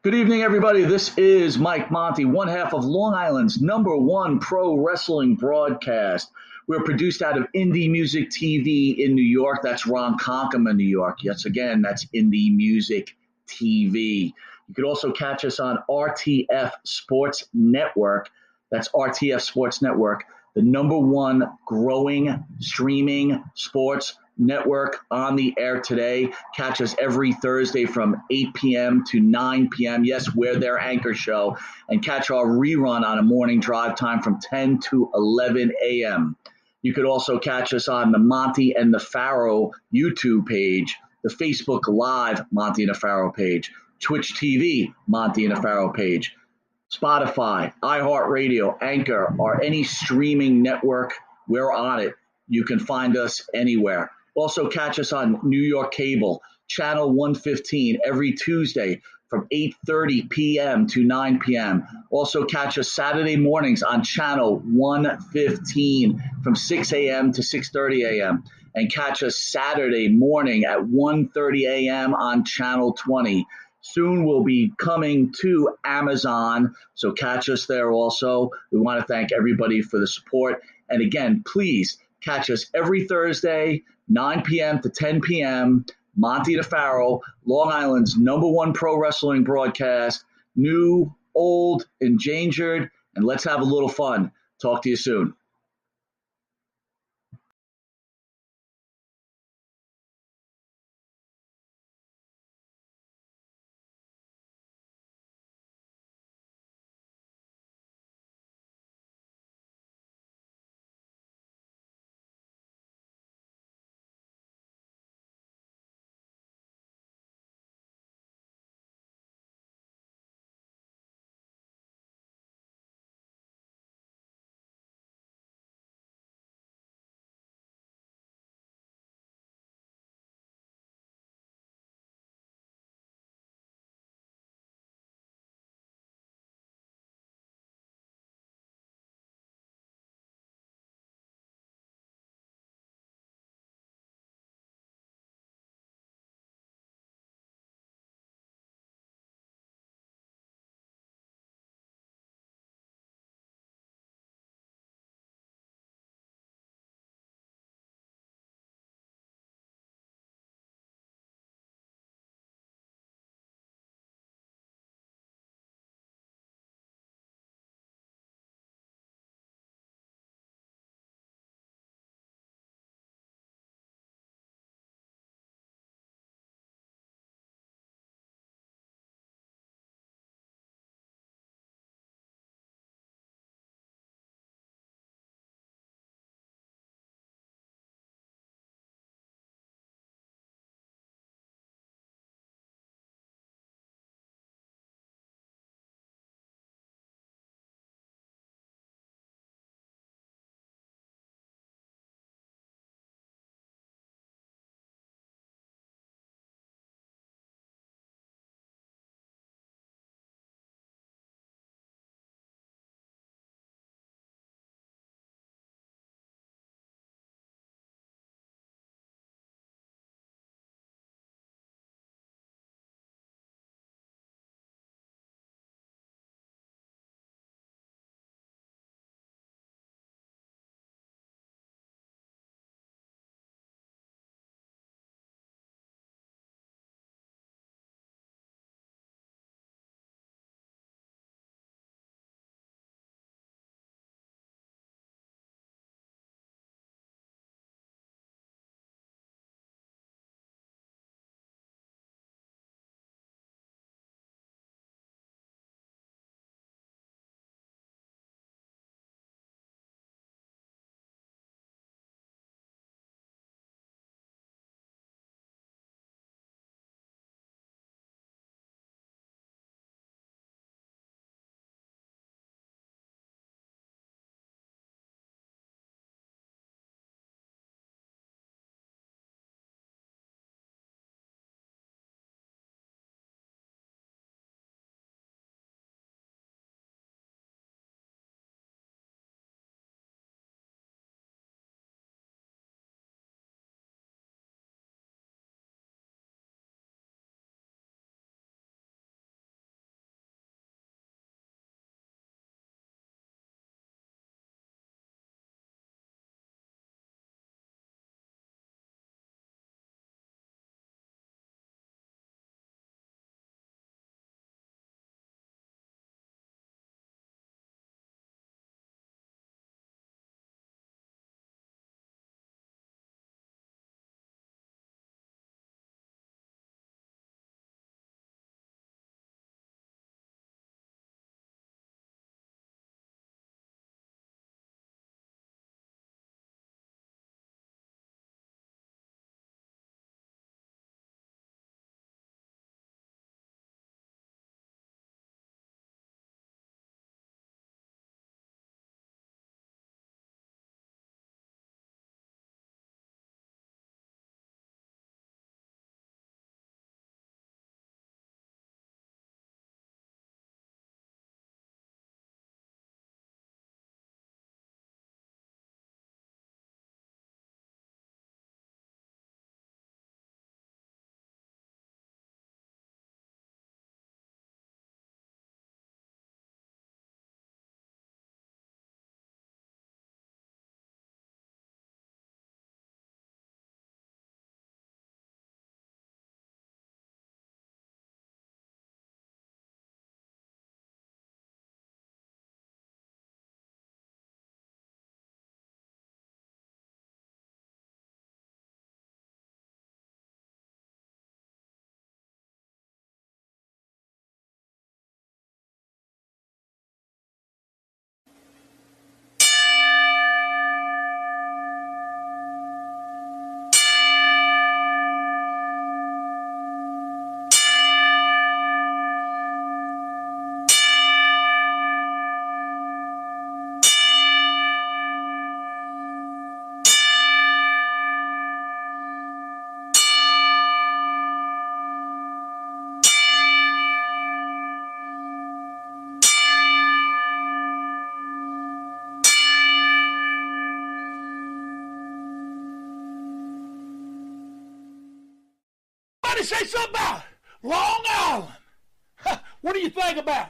Good evening, everybody. This is Mike Monty, one half of Long Island's #1 pro wrestling broadcast. We're produced out of Indie Music TV in New York. That's Ron Conkema, New York. Yes, again, that's Indie Music TV. You could also catch us on RTF Sports Network. That's RTF Sports Network, the #1 growing streaming sports network on the air today. Catch us every Thursday from 8 p.m. to 9 p.m. Yes, we're their anchor show. And catch our rerun on a morning drive time from 10 to 11 a.m. You could also catch us on the Monty and the Pharaoh YouTube page, the Facebook Live Monty and the Pharaoh page, Twitch TV Monty and the Pharaoh page, Spotify, iHeartRadio, Anchor, or any streaming network. We're on it. You can find us anywhere. Also catch us on New York Cable, Channel 115, every Tuesday from 8:30 p.m. to 9 p.m. Also catch us Saturday mornings on Channel 115 from 6 a.m. to 6:30 a.m. And catch us Saturday morning at 1:30 a.m. on Channel 20. Soon we'll be coming to Amazon, so catch us there also. We want to thank everybody for the support. And again, please catch us every Thursday, 9 p.m. to 10 p.m., Monty the Pharaoh, Long Island's #1 pro wrestling broadcast, new, old, endangered, and let's have a little fun. Talk to you soon. me say something about Long Island. What do you think about?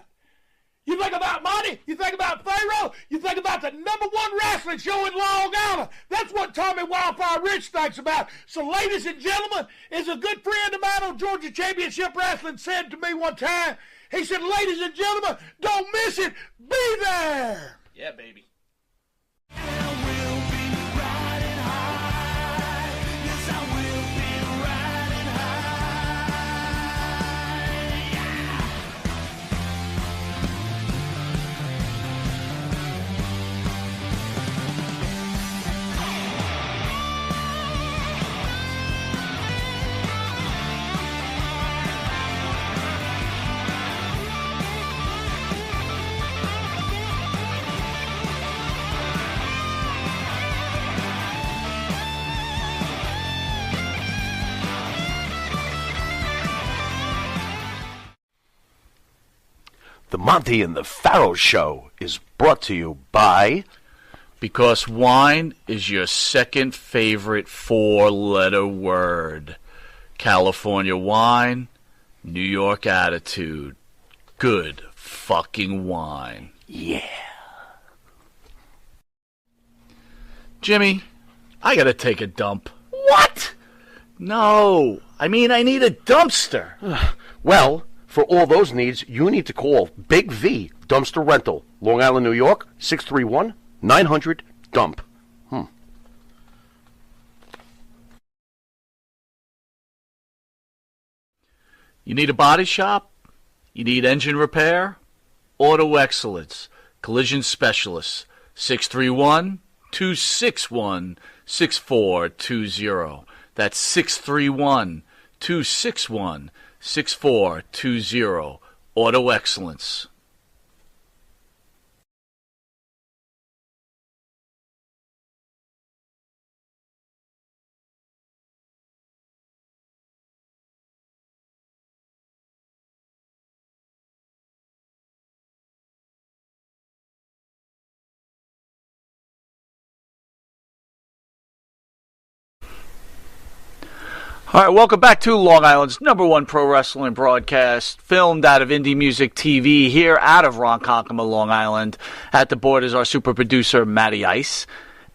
You think about money? You think about Pharaoh? You think about the number one wrestling show in Long Island? That's what Tommy Wildfire Rich thinks about. So, ladies and gentlemen, as a good friend of mine on Georgia Championship Wrestling said to me one time, he said, ladies and gentlemen, don't miss it. Be there. Yeah, baby. The Monty and the Pharaoh Show is brought to you by... Because wine is your second favorite four-letter word. California wine, New York attitude. Good fucking wine. Yeah. Jimmy, I gotta take a dump. What? No, I mean I need a dumpster. Well, for all those needs, you need to call Big V Dumpster Rental, Long Island, New York, 631-900-DUMP. You need a body shop? You need engine repair? Auto Excellence, Collision Specialists, 631-261-6420. That's 631-261-6420. Auto Excellence. All right, welcome back to Long Island's number one pro wrestling broadcast, filmed out of Indie Music TV here out of Ronkonkoma, Long Island. At the board is our super producer, Matty Ice.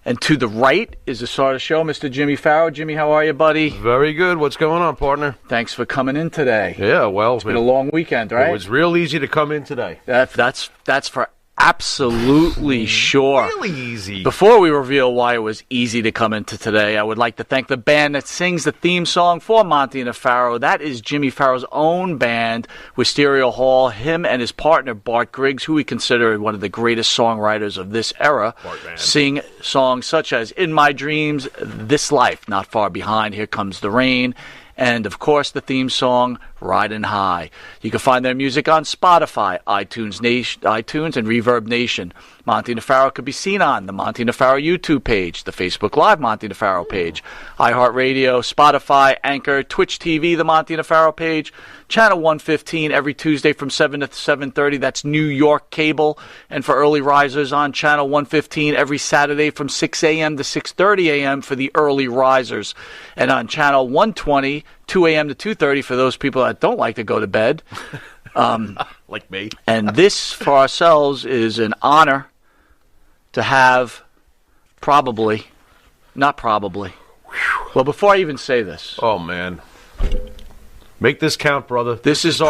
And to the right is the star of the show, Mr. Jimmy Farrow. Jimmy, how are you, buddy? Very good. What's going on, partner? Thanks for coming in today. Yeah, well, It's been a long weekend, right? It was real easy to come in today. That's for absolutely sure. Really easy. Before we reveal why it was easy to come into today, I would like to thank the band that sings the theme song for Monty and the Pharaoh. That is Jimmy Farrow's own band, Wisteria Hall. Him and his partner, Bart Griggs, who we consider one of the greatest songwriters of this era, sing songs such as In My Dreams, This Life, Not Far Behind, Here Comes the Rain, and, of course, the theme song, Riding High. You can find their music on Spotify, iTunes, and Reverb Nation. Monty and the Pharaoh could be seen on the Monty and the Pharaoh YouTube page, the Facebook Live Monty and the Pharaoh page, iHeartRadio, Spotify, Anchor, Twitch TV, the Monty and the Pharaoh page, Channel 115 every Tuesday from 7 to 7:30. That's New York cable. And for early risers on Channel 115 every Saturday from 6 a.m. to 6:30 a.m. for the early risers. And on Channel 120, 2 a.m. to 2:30 for those people that don't like to go to bed. Like me. And this, for ourselves, is an honor to have not probably. Well, before I even say this. Oh, man. Make this count, brother. This is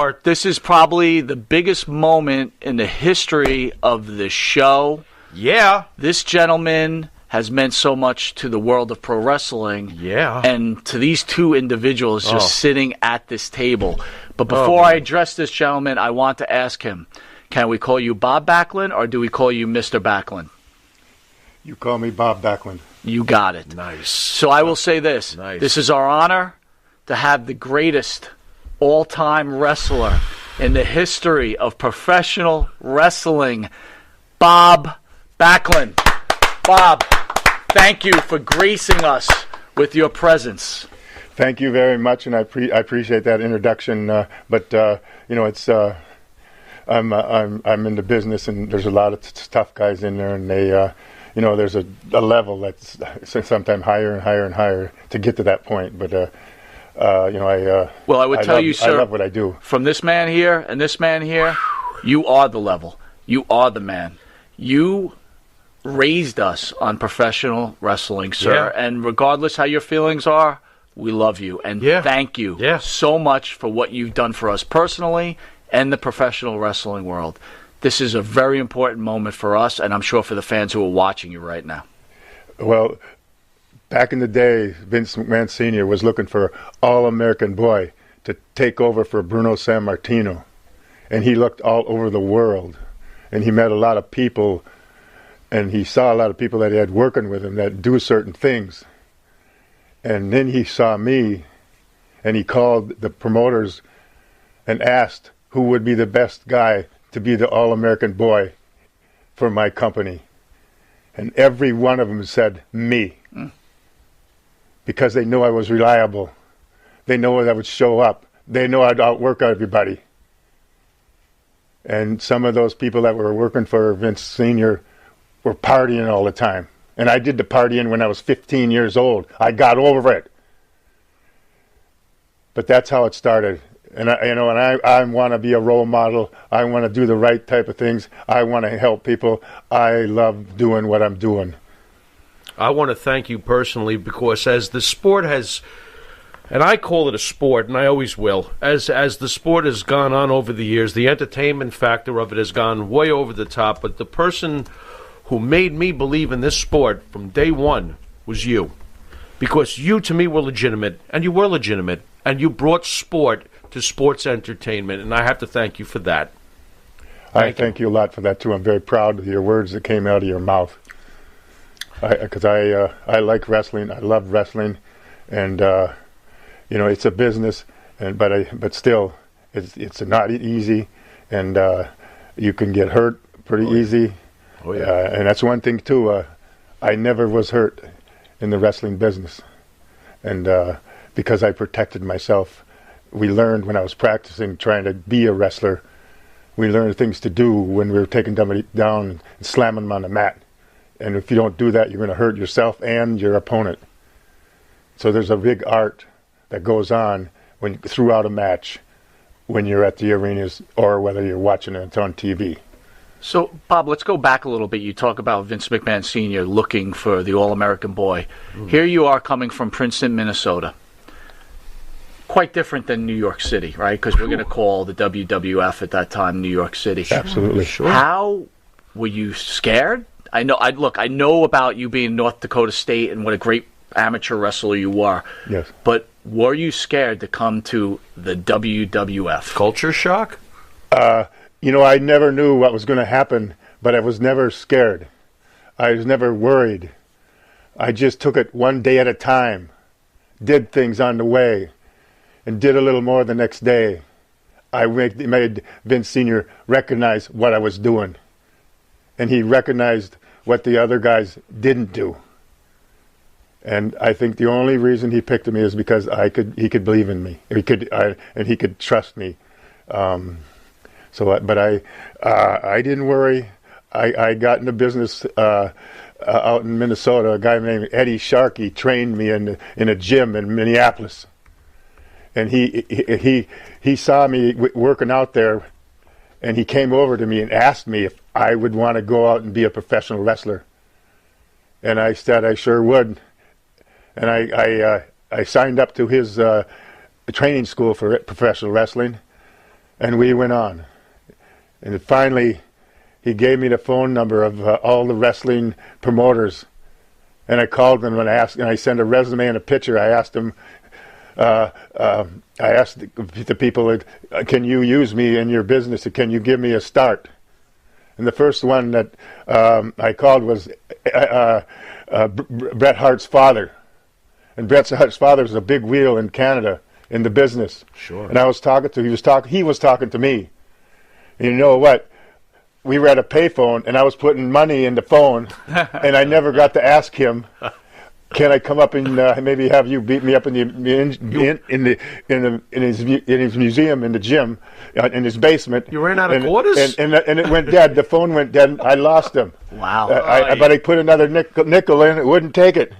probably the biggest moment in the history of the show. Yeah. This gentleman has meant so much to the world of pro wrestling. Yeah. And to these two individuals just sitting at this table. But before I address this gentleman, I want to ask him, can we call you Bob Backlund or do we call you Mr. Backlund? You call me Bob Backlund. You got it. Nice. So I will say this. Nice. This is our honor to have the greatest all-time wrestler in the history of professional wrestling, Bob Backlund. Bob, thank you for gracing us with your presence. Thank you very much, and I appreciate that introduction. But it's I'm in the business, and there's a lot of tough guys in there, and they there's a level that's sometimes higher and higher and higher to get to that point. But Well, I would tell you, sir, I love what I do. From this man here and this man here, you are the level. You are the man. You raised us on professional wrestling, sir. Yeah. And regardless how your feelings are, we love you. And thank you so much for what you've done for us personally and the professional wrestling world. This is a very important moment for us, and I'm sure for the fans who are watching you right now. Well, back in the day, Vince McMahon Sr. was looking for All-American Boy to take over for Bruno Sammartino. And he looked all over the world. And he met a lot of people, and he saw a lot of people that he had working with him that do certain things. And then he saw me, and he called the promoters and asked who would be the best guy to be the All-American Boy for my company. And every one of them said me. Because they knew I was reliable. They know I would show up. They know I'd outwork everybody. And some of those people that were working for Vince Sr. were partying all the time. And I did the partying when I was 15 years old. I got over it. But that's how it started. And I want to be a role model. I want to do the right type of things. I want to help people. I love doing what I'm doing. I want to thank you personally because as the sport has, and I call it a sport, and I always will, as the sport has gone on over the years, the entertainment factor of it has gone way over the top, but the person who made me believe in this sport from day one was you. Because you, to me, were legitimate, and you were legitimate, and you brought sport to sports entertainment, and I have to thank you for that. I thank you a lot for that, too. I'm very proud of your words that came out of your mouth. Because I like wrestling. I love wrestling. And, it's a business, but still, it's not easy, and you can get hurt pretty easy. Oh, yeah. And that's one thing, too. I never was hurt in the wrestling business. And because I protected myself, we learned when I was practicing, trying to be a wrestler, we learned things to do when we were taking somebody down and slamming them on the mat. And if you don't do that, you're going to hurt yourself and your opponent. So there's a big art that goes on throughout a match when you're at the arenas or whether you're watching it on TV. So, Bob, let's go back a little bit. You talk about Vince McMahon Sr. looking for the All-American Boy. Here you are coming from Princeton, Minnesota. Quite different than New York City, right? Because we're going to call the WWF at that time New York City. Absolutely. Sure. How were you scared? I know about you being North Dakota State and what a great amateur wrestler you were. Yes. But were you scared to come to the WWF? Culture shock? I never knew what was going to happen, but I was never scared. I was never worried. I just took it one day at a time, did things on the way, and did a little more the next day. I made Vince Sr. recognize what I was doing. And he recognized what the other guys didn't do. And I think the only reason he picked me is because he could believe in me. He could trust me. But I didn't worry. I got into business out in Minnesota. A guy named Eddie Sharkey trained me in a gym in Minneapolis. And he saw me working out there, and he came over to me and asked me if I would want to go out and be a professional wrestler. And I said I sure would. And I signed up to his training school for professional wrestling, and we went on. And finally, he gave me the phone number of all the wrestling promoters, and I called them and I sent a resume and a picture. I asked them, I asked the people, can you use me in your business? Can you give me a start? And the first one that I called was Bret Hart's father. And Bret Hart's father is a big wheel in Canada in the business. Sure. And I was talking to, he was talking to me. And you know what? We were at a payphone, and I was putting money in the phone, and I never got to ask him, can I come up and maybe have you beat me up in his museum, in the gym, in his basement? You ran out of quarters? And it went dead. The phone went dead. And I lost him. Wow. But I put another nickel in. It wouldn't take it.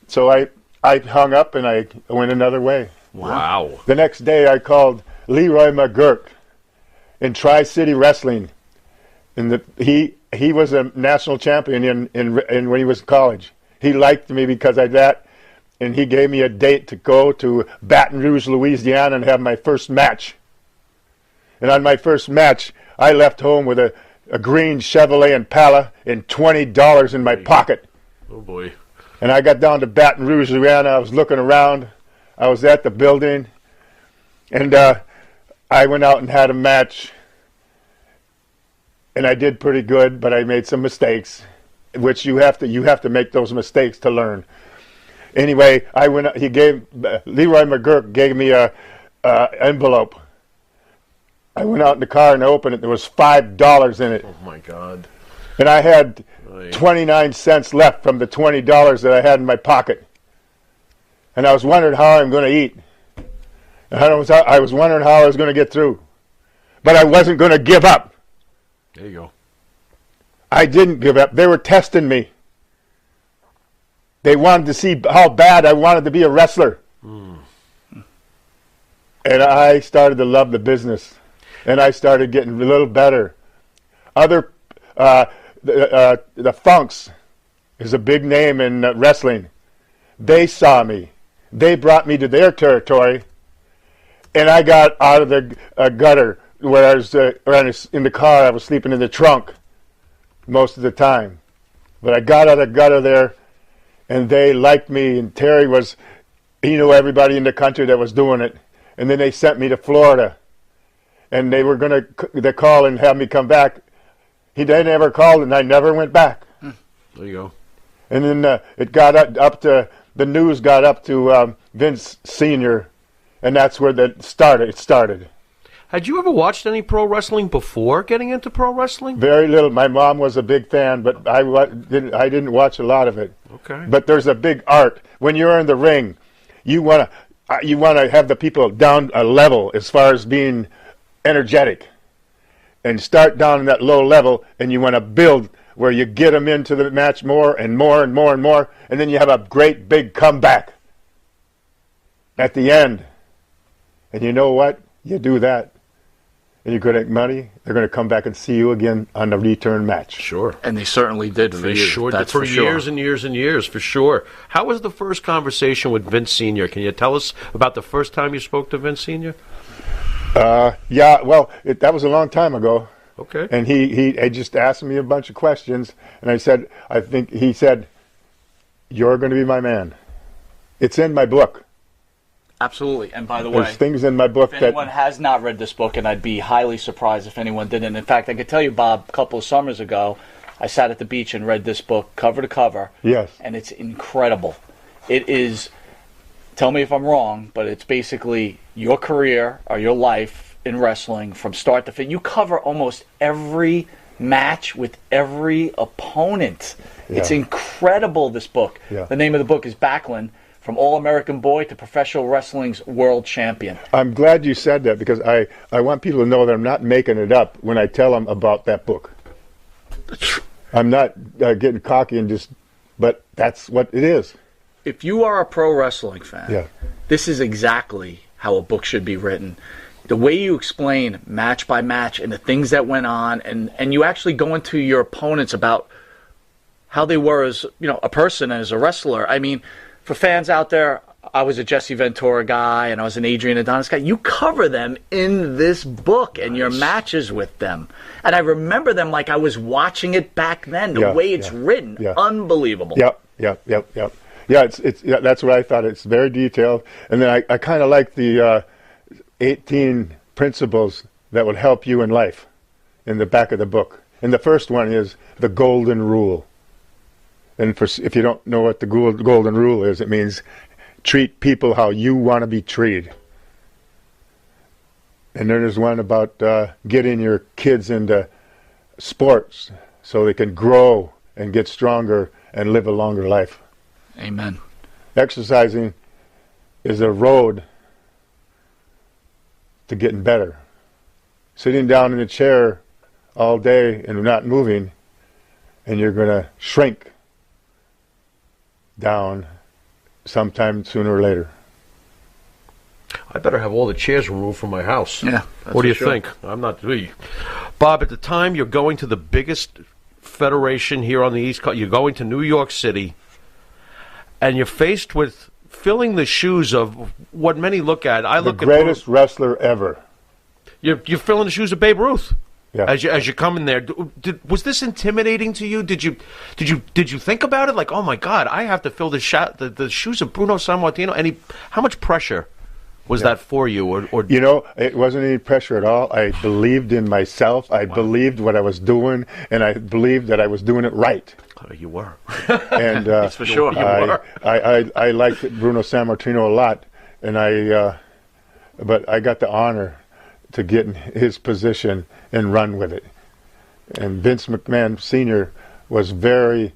So I hung up and I went another way. Wow. The next day I called Leroy McGurk in Tri-City Wrestling. He was a national champion in when he was in college. He liked me because of that, and he gave me a date to go to Baton Rouge, Louisiana, and have my first match. And on my first match, I left home with a green Chevrolet Impala and $20 in my pocket. Oh, boy. And I got down to Baton Rouge, Louisiana. I was looking around. I was at the building, and I went out and had a match. And I did pretty good, but I made some mistakes, which you have to make those mistakes to learn. Anyway, Leroy McGurk gave me a envelope. I went out in the car and I opened it. There was $5 in it. Oh, my God. And I had 29 cents left from the $20 that I had in my pocket. And I was wondering how I'm going to eat. And I was wondering how I was going to get through. But I wasn't going to give up. There you go. I didn't give up. They were testing me. They wanted to see how bad I wanted to be a wrestler. And I started to love the business. And I started getting a little better. The Funks is a big name in wrestling. They saw me. They brought me to their territory. And I got out of the gutter where I was in the car. I was sleeping in the trunk most of the time. But I got out of the gutter there, and they liked me. And Terry he knew everybody in the country that was doing it. And then they sent me to Florida. And they were going to call and have me come back. They never called, and I never went back. There you go. And then it got up to, the news got up to Vince Sr., and that's where it started. Had you ever watched any pro wrestling before getting into pro wrestling? Very little. My mom was a big fan, but I didn't watch a lot of it. Okay. But there's a big art. When you're in the ring, you want to have the people down a level as far as being energetic, and start down in that low level, and you want to build where you get them into the match more and more and more and more, and then you have a great big comeback at the end. And you know what? You do that, and you're going to make money. They're going to come back and see you again on the return match. Sure. And they certainly did for you. Sure, That's for sure. years and years and years, for sure. How was the first conversation with Vince Sr.? Can you tell us about the first time you spoke to Vince Sr.? Yeah, well, that was a long time ago. Okay. And he just asked me a bunch of questions, and he said, "You're going to be my man." It's in my book. Absolutely. And by the way, there's things in my book if anyone has not read this book, and I'd be highly surprised if anyone didn't. In fact, I could tell you, Bob, a couple of summers ago, I sat at the beach and read this book cover to cover. Yes. And it's incredible. It is, tell me if I'm wrong, but it's basically your career or your life in wrestling from start to finish. You cover almost every match with every opponent. Yeah. It's incredible, this book. Yeah. The name of the book is Backlund, From All-American Boy to Professional Wrestling's World Champion. I'm glad you said that, because I want people to know that I'm not making it up when I tell them about that book. I'm not getting cocky but that's what it is. If you are a pro wrestling fan, Yeah. this is exactly how a book should be written. The way you explain match by match and the things that went on, and you actually go into your opponents about how they were as a person and as a wrestler. I mean, for fans out there, I was a Jesse Ventura guy and I was an Adrian Adonis guy. You cover them in this book and your matches with them. And I remember them like I was watching it back then, the way it's written. Yeah. Unbelievable. Yep. Yeah, it's that's what I thought. It's very detailed. And then I kind of like the 18 principles that would help you in life in the back of the book. And the first one is the golden rule. And if you don't know what the golden rule is, it means treat people how you want to be treated. And then there's one about getting your kids into sports so they can grow and get stronger and live a longer life. Amen. Exercising is a road to getting better. Sitting down in a chair all day and not moving, and you're going to shrink down sometime sooner or later. I better have all the chairs removed from my house. Yeah. What do you think? I'm not. Bob, at the time you're going to the biggest federation here on the East Coast. You're going to New York City, and you're faced with filling the shoes of what many look at. The greatest wrestler ever. You're filling the shoes of Babe Ruth. Yeah. As you come in there, was this intimidating to you? Did you think about it? Like, oh my God, I have to fill the shoes of Bruno Sammartino. How much pressure was that for you? Or it wasn't any pressure at all. I believed in myself. I believed what I was doing, and I believed that I was doing it right. Oh, you were. And that's for sure. I liked Bruno Sammartino a lot, and but I got the honor to get in his position and run with it. And Vince McMahon Sr. was very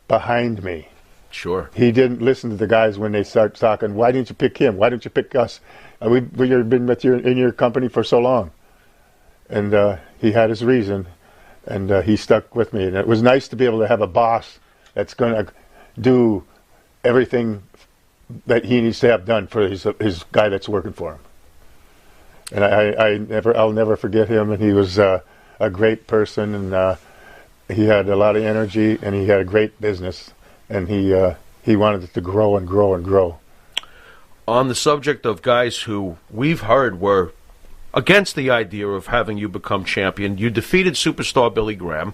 behind me. Sure. He didn't listen to the guys when they start talking, why didn't you pick him? Why didn't you pick us? We've been in your company for so long. And he had his reason, and he stuck with me. And it was nice to be able to have a boss that's going to do everything that he needs to have done for his guy that's working for him. And I'll never forget him. And he was a great person, and he had a lot of energy, and he had a great business, and he wanted it to grow and grow and grow. On the subject of guys who we've heard were against the idea of having you become champion, you defeated superstar Billy Graham.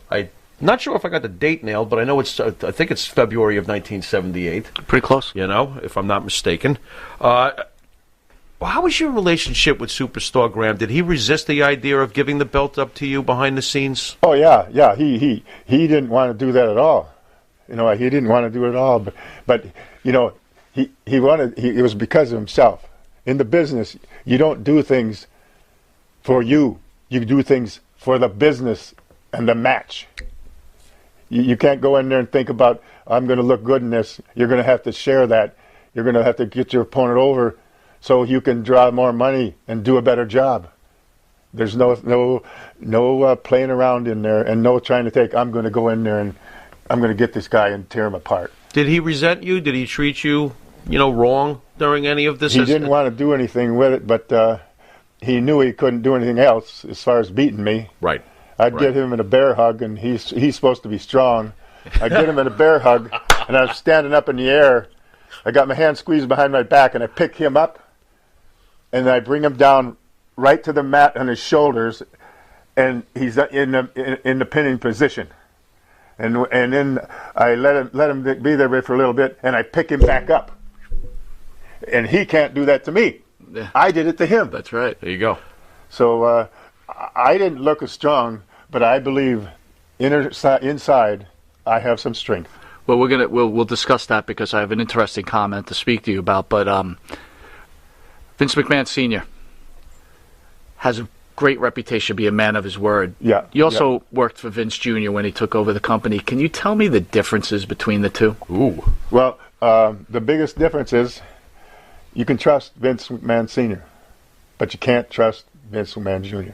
I'm not sure if I got the date nailed, but I know I think it's February of 1978. Pretty close. If I'm not mistaken. How was your relationship with Superstar Graham? Did he resist the idea of giving the belt up to you behind the scenes? Oh yeah. He didn't want to do that at all. He didn't want to do it at all. But he wanted. It was because of himself. In the business, you don't do things for you. You do things for the business and the match. You can't go in there and think about, I'm going to look good in this. You're going to have to share that. You're going to have to get your opponent over, so you can draw more money and do a better job. There's no playing around in there, and no trying to take, I'm going to go in there and I'm going to get this guy and tear him apart. Did he resent you? Did he treat you, wrong during any of this? He didn't want to do anything with it, but he knew he couldn't do anything else as far as beating me. Right. I'd get him in a bear hug, and he's supposed to be strong. I'd get him in a bear hug, and I was standing up in the air. I got my hand squeezed behind my back, and I pick him up, and I bring him down right to the mat on his shoulders, and he's in the pinning position. And then I let him be there for a little bit, and I pick him back up. And he can't do that to me. Yeah. I did it to him. That's right. There you go. So I didn't look as strong, but I believe inside I have some strength. Well, we'll discuss that, because I have an interesting comment to speak to you about. But Vince McMahon Sr. has a great reputation to be a man of his word. Yeah. You also worked for Vince Jr. when he took over the company. Can you tell me the differences between the two? Ooh. Well, the biggest difference is you can trust Vince McMahon Sr., but you can't trust Vince McMahon Jr.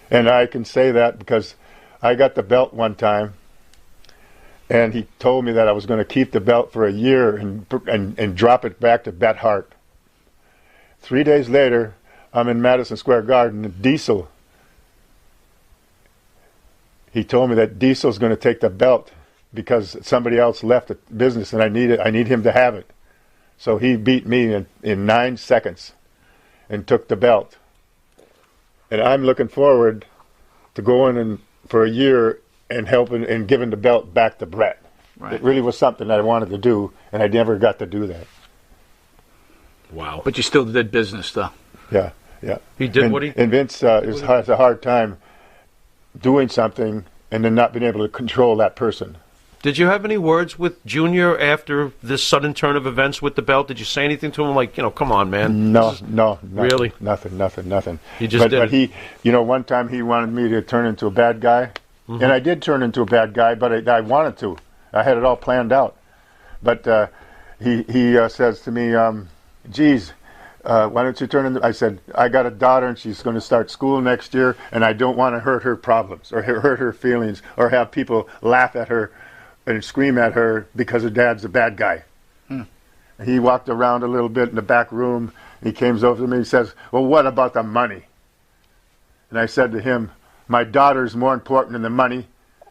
And I can say that because I got the belt one time, and he told me that I was going to keep the belt for a year and drop it back to Bret Hart. 3 days later, I'm in Madison Square Garden, and Diesel, he told me that Diesel's going to take the belt because somebody else left the business, and I need him to have it. So he beat me in 9 seconds and took the belt. And I'm looking forward to going in for a year and helping and giving the belt back to Bret. Right. It really was something I wanted to do, and I never got to do that. Wow. But you still did business, though. Yeah. He did And Vince has a hard time doing something and then not being able to control that person. Did you have any words with Junior after this sudden turn of events with the belt? Did you say anything to him like, come on, man? No. Really? Nothing. He just did. But he, one time he wanted me to turn into a bad guy, and I did turn into a bad guy, but I wanted to. I had it all planned out. But he says to me, geez, why don't you turn into... I said, I got a daughter, and she's going to start school next year, and I don't want to hurt her problems or hurt her feelings or have people laugh at her and scream at her because her dad's a bad guy. He walked around a little bit in the back room. He came over to me and says, well, what about the money? And I said to him, my daughter's more important than the money.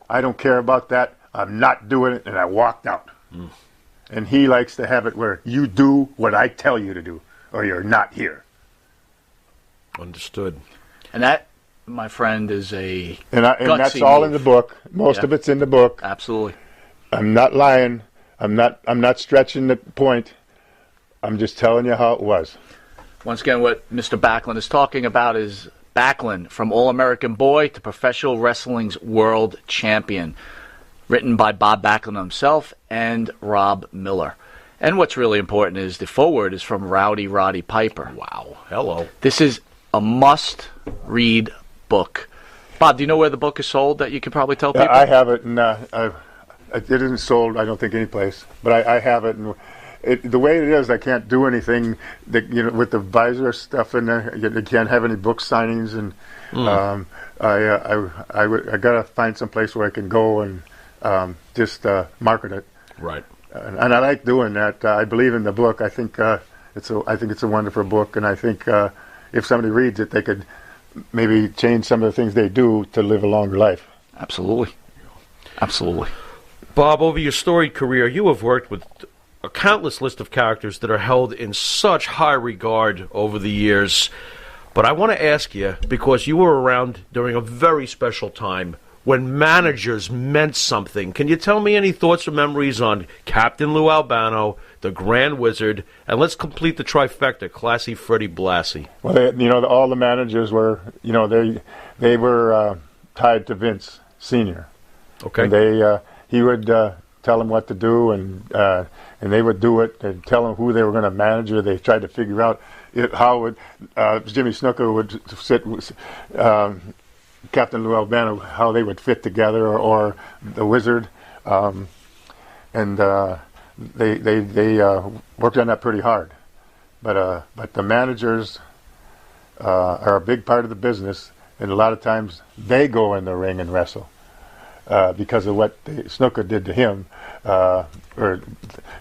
I don't care about that. I'm not doing it. And I walked out. And he likes to have it where you do what I tell you to do, or you're not here. Understood. And that, my friend, is a and that's all move. In the book. Most of it's in the book. Absolutely. I'm not lying. I'm not stretching the point. I'm just telling you how it was. Once again, what Mr. Backlund is talking about is Backlund, from All-American Boy to Professional Wrestling's World Champion, written by Bob Backlund himself and Rob Miller. And what's really important is the foreword is from Rowdy Roddy Piper. Wow. Hello. This is a must-read book. Bob, do you know where the book is sold that you could probably tell people? I have it, and it isn't sold, I don't think, any place. But I have it, and the way it is, I can't do anything that, with the visor stuff in there. You can't have any book signings, and I gotta find some place where I can go and just market it. Right. And I like doing that. I believe in the book. I think it's a wonderful book, and I think if somebody reads it, they could maybe change some of the things they do to live a longer life. Absolutely. Absolutely. Bob, over your storied career, you have worked with a countless list of characters that are held in such high regard over the years. But I want to ask you, because you were around during a very special time when managers meant something. Can you tell me any thoughts or memories on Captain Lou Albano, the Grand Wizard, and let's complete the trifecta, Classy Freddie Blassie? Well, all the managers were, they were tied to Vince Sr. Okay. And he would tell them what to do, and they would do it, and tell them who they were going to manage, or they tried to figure out how Jimmy Snuka would sit Captain Lou Albano, how they would fit together, or the Wizard, and they worked on that pretty hard. But the managers are a big part of the business, and a lot of times they go in the ring and wrestle because of what Snuka did to him, or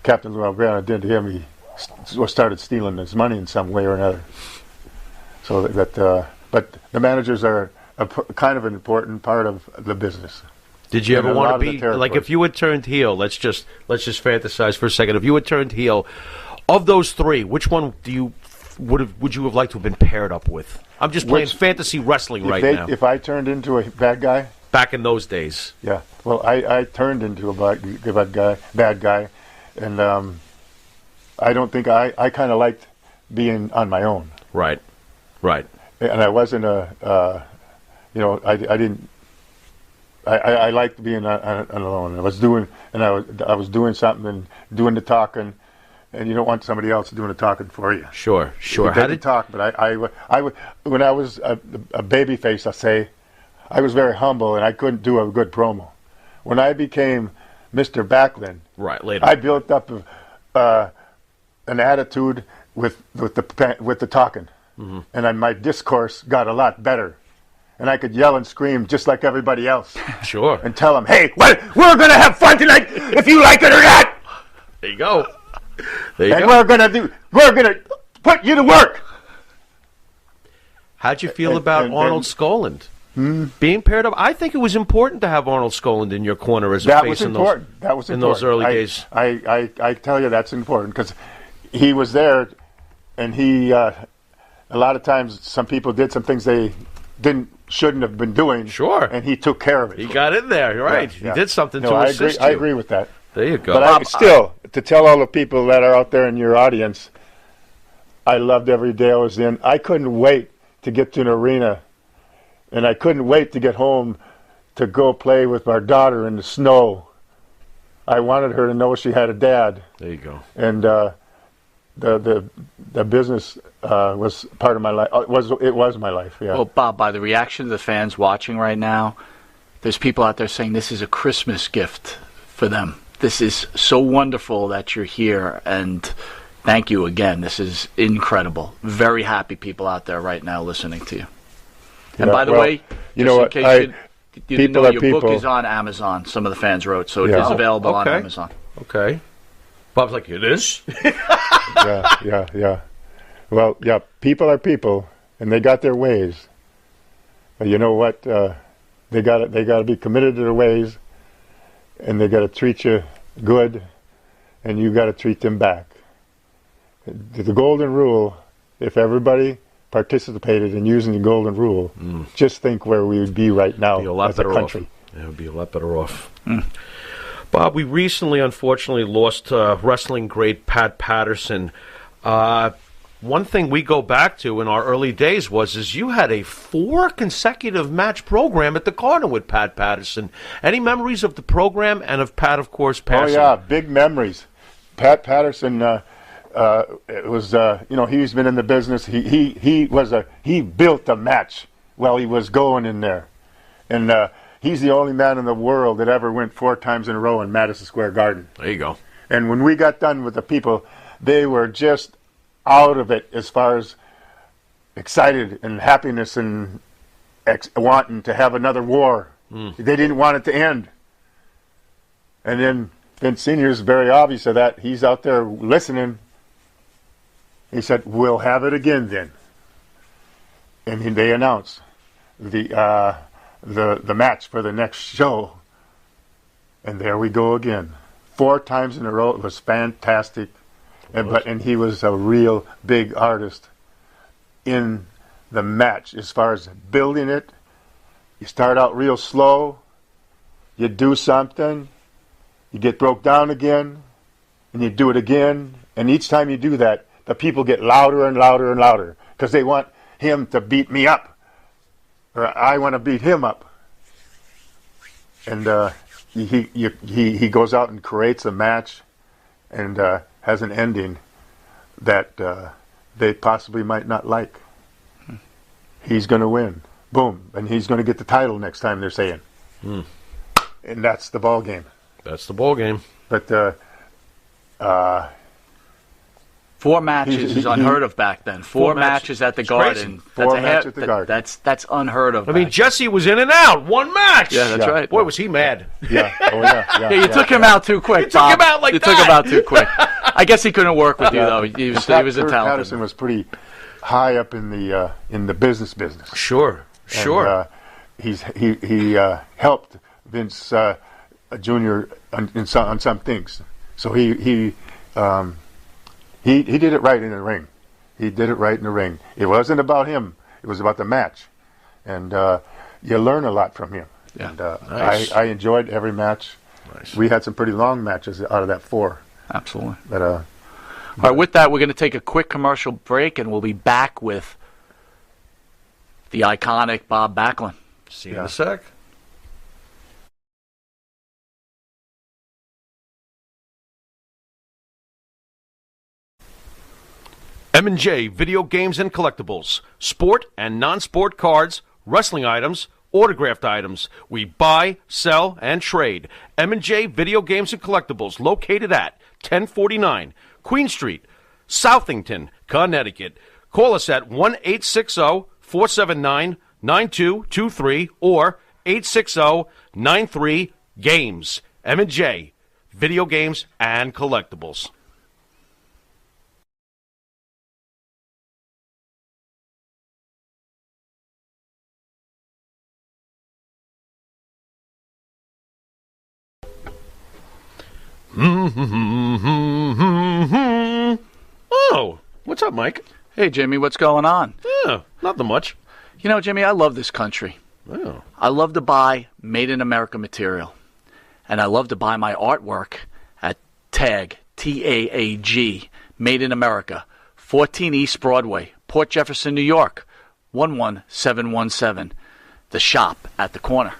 Captain Lou Albano did to him. He started stealing his money in some way or another. So but the managers are kind of an important part of the business. Did you ever want to be like, if you had turned heel? Let's just fantasize for a second. If you had turned heel, of those three, which one would you have liked to have been paired up with? I'm just playing fantasy wrestling now. If I turned into a bad guy back in those days, yeah. Well, I turned into a bad guy, and I don't think I kind of liked being on my own. Right. And I wasn't I didn't. I liked being alone. I was doing something and doing the talking, and you don't want somebody else doing the talking for you. Sure. How did talk? But I when I was a baby face, I say, I was very humble and I couldn't do a good promo. When I became Mr. Backlund, right later, I built up an attitude with the talking, and my discourse got a lot better. And I could yell and scream just like everybody else. Sure. And tell them, hey, we're going to have fun tonight if you like it or not. There you go. We're going to put you to work. How'd you feel about Arnold Skoland? Being paired up? I think it was important to have Arnold Skoland in your corner as a face in those early days. I tell you, that's important because he was there, and he, a lot of times, some people did some things they shouldn't have been doing. Sure. And he took care of it. He got in there, right. Yeah. He did something to assist you. I agree with that. There you go. But to tell all the people that are out there in your audience, I loved every day I was in. I couldn't wait to get to an arena, and I couldn't wait to get home to go play with our daughter in the snow. I wanted her to know she had a dad. There you go. And the business was part of my life. It was my life. Yeah. Well, Bob, by the reaction of the fans watching right now, there's people out there saying this is a Christmas gift for them. This is so wonderful that you're here, and thank you again. This is incredible. Very happy people out there right now listening to you. And by the way, you know what? You didn't know, your book is on Amazon. Some of the fans wrote, so it is available on Amazon. Okay. Bob's like, it is? Yeah. Well, yeah, people are people, and they got their ways. But you know what? They got to be committed to their ways, and they got to treat you good, and you got to treat them back. The golden rule, if everybody participated in using the golden rule, just think where we would be right now as a country. It would be a lot better off. Bob, we recently, unfortunately, lost wrestling great Pat Patterson. One thing we go back to in our early days is you had a 4 consecutive match program at the Cardinal with Pat Patterson. Any memories of the program and of Pat, of course, passing? Oh yeah, big memories. Pat Patterson it was he's been in the business. He built a match while he was going in there, and he's the only man in the world that ever went 4 times in a row in Madison Square Garden. There you go. And when we got done with the people, they were just out of it as far as excited and happiness and wanting to have another war. They didn't want it to end. And then Vince Sr. is very obvious of that. He's out there listening. He said, "We'll have it again then." And they announced the match for the next show. And there we go again. 4 times in a row. It was fantastic. And he was a real big artist in the match as far as building it. You start out real slow. You do something. You get broke down again. And you do it again. And each time you do that, the people get louder and louder and louder because they want him to beat me up, or I want to beat him up. And he goes out and creates a match, and has an ending that they possibly might not like. He's going to win, boom, and he's going to get the title next time. They're saying, and that's the ball game. That's the ball game. But 4 matches is unheard of back then. 4 matches at the Garden. Four matches at the Garden. That's unheard of. I mean, Jesse was in and out. 1 match. Yeah, that's right. Boy, was he mad. Yeah, you took him out too quick, Bob. You took him out like you that. took him out too quick. I guess he couldn't work with you, though. He was a talented. Patterson was pretty high up in the business. Sure. And, he helped Vince Jr. on some things. So he did it right in the ring. He did it right in the ring. It wasn't about him. It was about the match. And you learn a lot from him. Yeah. And Nice. I enjoyed every match. Nice. We had some pretty long matches out of that 4. Absolutely. But, all right, with that, we're going to take a quick commercial break, and we'll be back with the iconic Bob Backlund. See you in a sec. M&J Video Games and Collectibles. Sport and non-sport cards, wrestling items, autographed items. We buy, sell, and trade. M&J Video Games and Collectibles, located at 1049 Queen Street, Southington, Connecticut. Call us at 1-860-479-9223 or 860-93-GAMES. M&J Video Games and Collectibles. Oh, what's up, Mike? Hey, Jimmy, what's going on? Yeah, nothing much. You know, Jimmy, I love this country. Oh. I love to buy Made in America material. And I love to buy my artwork at TAG, T-A-A-G, Made in America, 14 East Broadway, Port Jefferson, New York, 11717. The shop at the corner.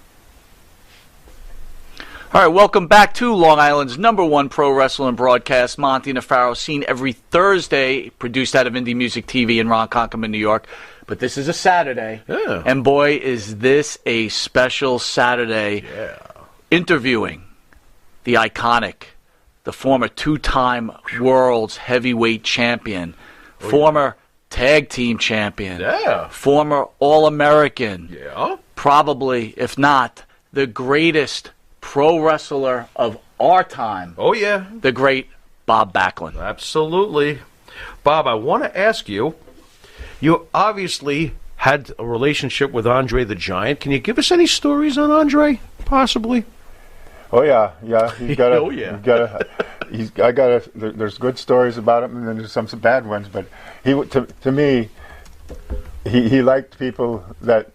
All right, welcome back to Long Island's #1 pro wrestling broadcast. Monty Nefaro, seen every Thursday, produced out of Indie Music TV in Ronkonkoma, New York. But this is a Saturday, and boy, is this a special Saturday. Yeah. Interviewing the iconic, the former 2-time world's heavyweight champion, former tag team champion, former All-American, probably, if not, the greatest pro wrestler of our time. Oh, yeah. The great Bob Backlund. Absolutely. Bob, I want to ask you, you obviously had a relationship with Andre the Giant. Can you give us any stories on Andre, possibly? Oh yeah. He's got Oh, yeah. There's good stories about him, and then there's some bad ones. But to me, he liked people that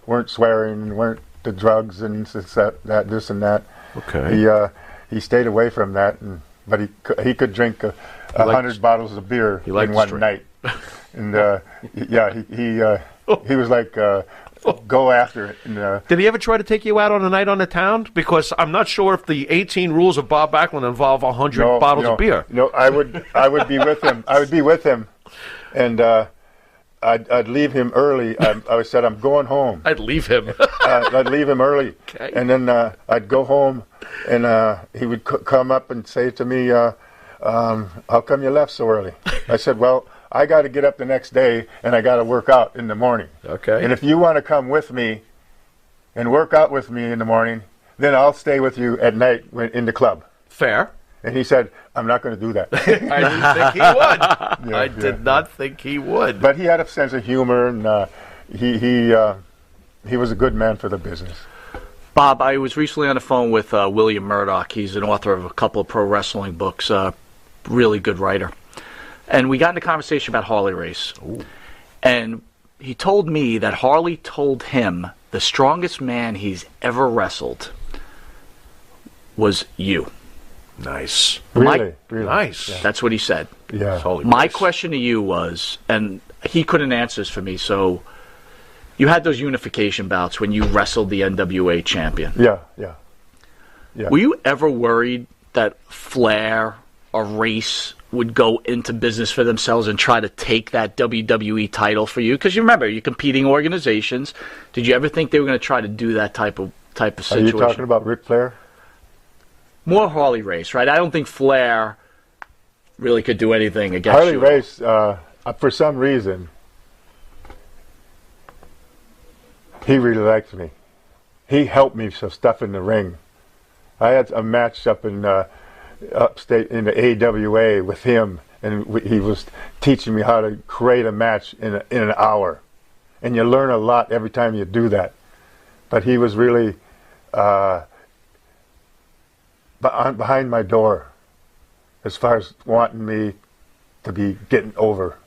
weren't swearing and weren't the drugs and this and that. Okay. He stayed away from that, but he could drink 100 bottles of beer in one night. And he was like, go after it. And, did he ever try to take you out on a night on the town? Because I'm not sure if the 18 rules of Bob Backlund involve 100 bottles of beer. No, I would be with him. I would be with him, and I'd leave him early. I said, I'm going home. I'd leave him. I'd leave him early, okay. And then I'd go home, and he would come up and say to me, how come you left so early? I said, well, I got to get up the next day, and I got to work out in the morning. Okay. And if you want to come with me and work out with me in the morning, then I'll stay with you at night in the club. Fair. And he said, I'm not going to do that. I didn't think he would. I did not think he would. But he had a sense of humor, and he was a good man for the business. Bob, I was recently on the phone with William Murdoch. He's an author of a couple of pro wrestling books, really good writer. And we got into a conversation about Harley Race. Ooh. And he told me that Harley told him the strongest man he's ever wrestled was you. Nice. Really? Nice. Yeah. That's what he said. Yeah. My question to you was, and he couldn't answer this for me, so you had those unification bouts when you wrestled the NWA champion. Yeah. Were you ever worried that Flair or Race would go into business for themselves and try to take that WWE title for you? Because you remember, you're competing organizations. Did you ever think they were going to try to do that type of situation? Are you talking about Ric Flair? More Harley Race, right? I don't think Flair really could do anything against Harley you. Race, for some reason, he really liked me. He helped me some stuff in the ring. I had a match up in upstate in the AWA with him, and he was teaching me how to create a match in an hour. And you learn a lot every time you do that. But he was really behind my door as far as wanting me to be getting over.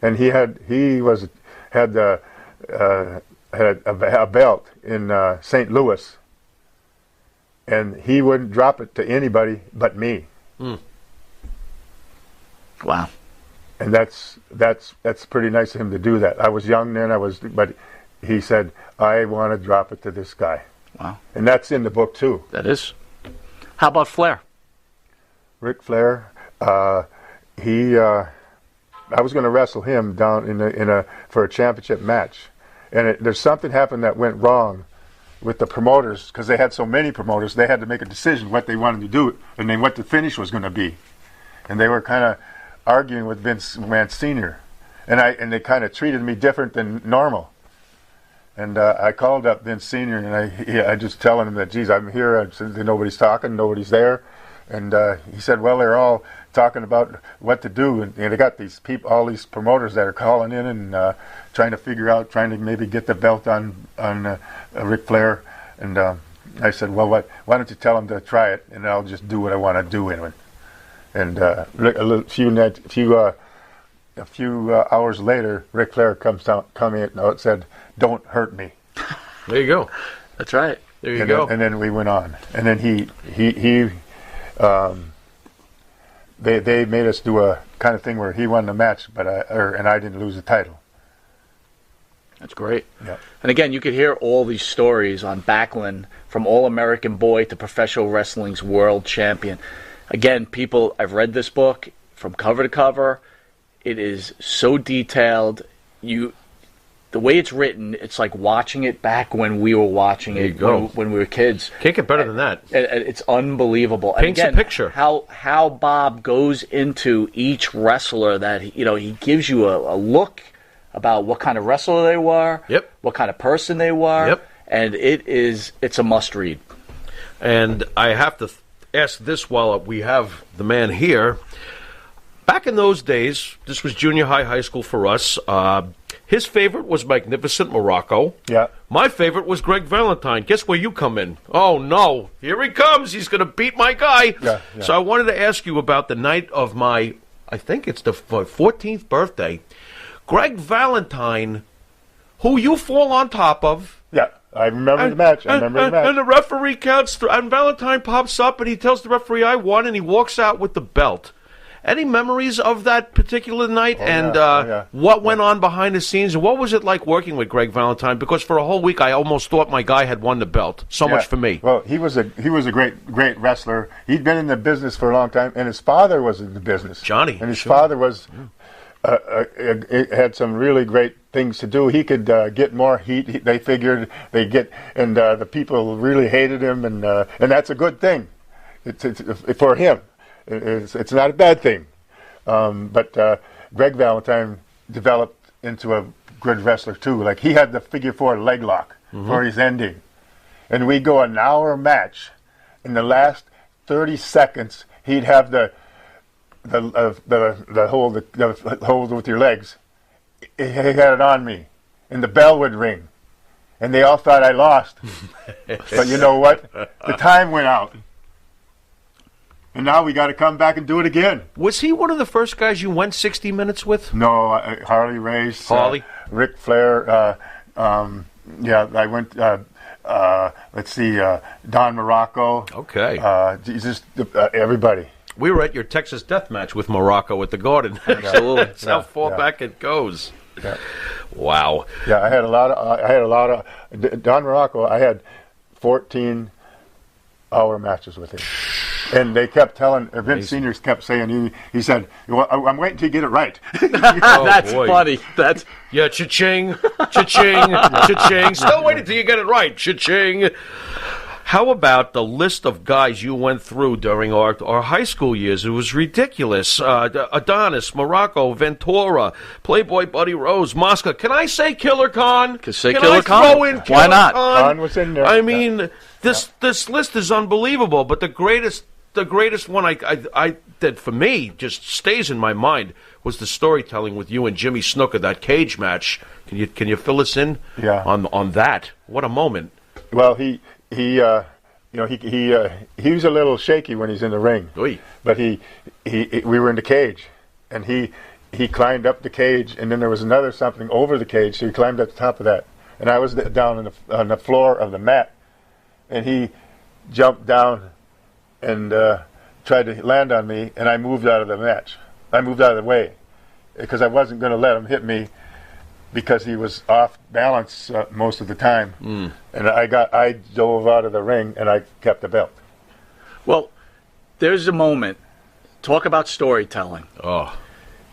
And he had a belt in St. Louis, and he wouldn't drop it to anybody but me. Mm. Wow. And that's pretty nice of him to do that. I was young then, but he said, I want to drop it to this guy. Wow. And that's in the book too. That is. How about Flair? Ric Flair, I was going to wrestle him down for a championship match, and there's something happened that went wrong with the promoters, because they had so many promoters. They had to make a decision what they wanted to do and then what the finish was going to be, and they were kind of arguing with Vince McMahon Sr. and they kind of treated me different than normal. And I called up Vince Sr. and I just telling him that, geez, I'm here. I said, nobody's talking, nobody's there. And he said, well, they're all talking about what to do. And they got these people, all these promoters that are calling in and trying to maybe get the belt on Ric Flair. And I said, well, why don't you tell them to try it, and I'll just do what I want to do in it. And a few hours later, Ric Flair come in and said, "Don't hurt me." There you go. That's right. There you go. And then we went on. And then they made us do a kind of thing where he won the match, and I didn't lose the title. That's great. Yeah. And again, you could hear all these stories on Backlund, from All-American Boy to Professional Wrestling's World Champion. Again, people, I've read this book from cover to cover. It is so detailed. The way it's written, it's like watching it back when we were watching it when we were kids. Can't get better than that. It's unbelievable. Paints and again, a picture. How Bob goes into each wrestler, that he gives you a look about what kind of wrestler they were, yep, what kind of person they were, yep, and it's a must read. And I have to ask this while we have the man here. Back in those days, this was junior high, high school for us. His favorite was Magnificent Morocco. Yeah. My favorite was Greg Valentine. Guess where you come in? Oh, no. Here he comes. He's going to beat my guy. Yeah. So I wanted to ask you about the night of my, I think it's the 14th birthday. Greg Valentine, who you fall on top of. Yeah. I remember the match. And the referee counts, and Valentine pops up, and he tells the referee, I won, and he walks out with the belt. Any memories of that particular night what went on behind the scenes? And what was it like working with Greg Valentine? Because for a whole week, I almost thought my guy had won the belt. So much for me. Well, he was a great wrestler. He'd been in the business for a long time, and his father was in the business. Johnny. And his father was had some really great things to do. He could get more heat. They figured the people really hated him, and that's a good thing. It's for him. It's not a bad thing. But Greg Valentine developed into a good wrestler too. Like, he had the figure 4 leg lock for his ending, and we go an hour match. In the last 30 seconds, he'd have the hold with your legs. He had it on me, and the bell would ring, and they all thought I lost. But you know what? The time went out. And now we got to come back and do it again. Was he one of the first guys you went 60 minutes with? No, Harley Race, Ric Flair. I went. Let's see, Don Morocco. Okay. Just everybody. We were at your Texas Death Match with Morocco at the Garden. Absolutely. That's how far back it goes. Yeah. Wow. Yeah, I had a lot of. Don Morocco. I had 14-hour matches with him. And they kept telling, Vince Sr. kept saying, he said, well, I'm waiting till you get it right. That's funny. Yeah, cha-ching, cha-ching, cha-ching. Still waiting till you get it right, cha-ching. How about the list of guys you went through during our high school years? It was ridiculous. Adonis, Morocco, Ventura, Playboy Buddy Rose, Mosca. Can I say Killer Khan? Can I throw in Killer Why not? Khan was in there. I mean, this list is unbelievable, but the greatest one I that for me just stays in my mind was the storytelling with you and Jimmy Snuka, that cage match. Can you fill us in on that? What a moment. Well, he was a little shaky when he's in the ring. Oy. But we were in the cage, and he climbed up the cage, and then there was another something over the cage, so he climbed up the top of that, and I was down on the floor of the mat, and he jumped down and tried to land on me, and I moved out of the match. I moved out of the way because I wasn't going to let him hit me because he was off balance most of the time. And I dove out of the ring, and I kept the belt. Well, there's a moment. Talk about storytelling. Oh,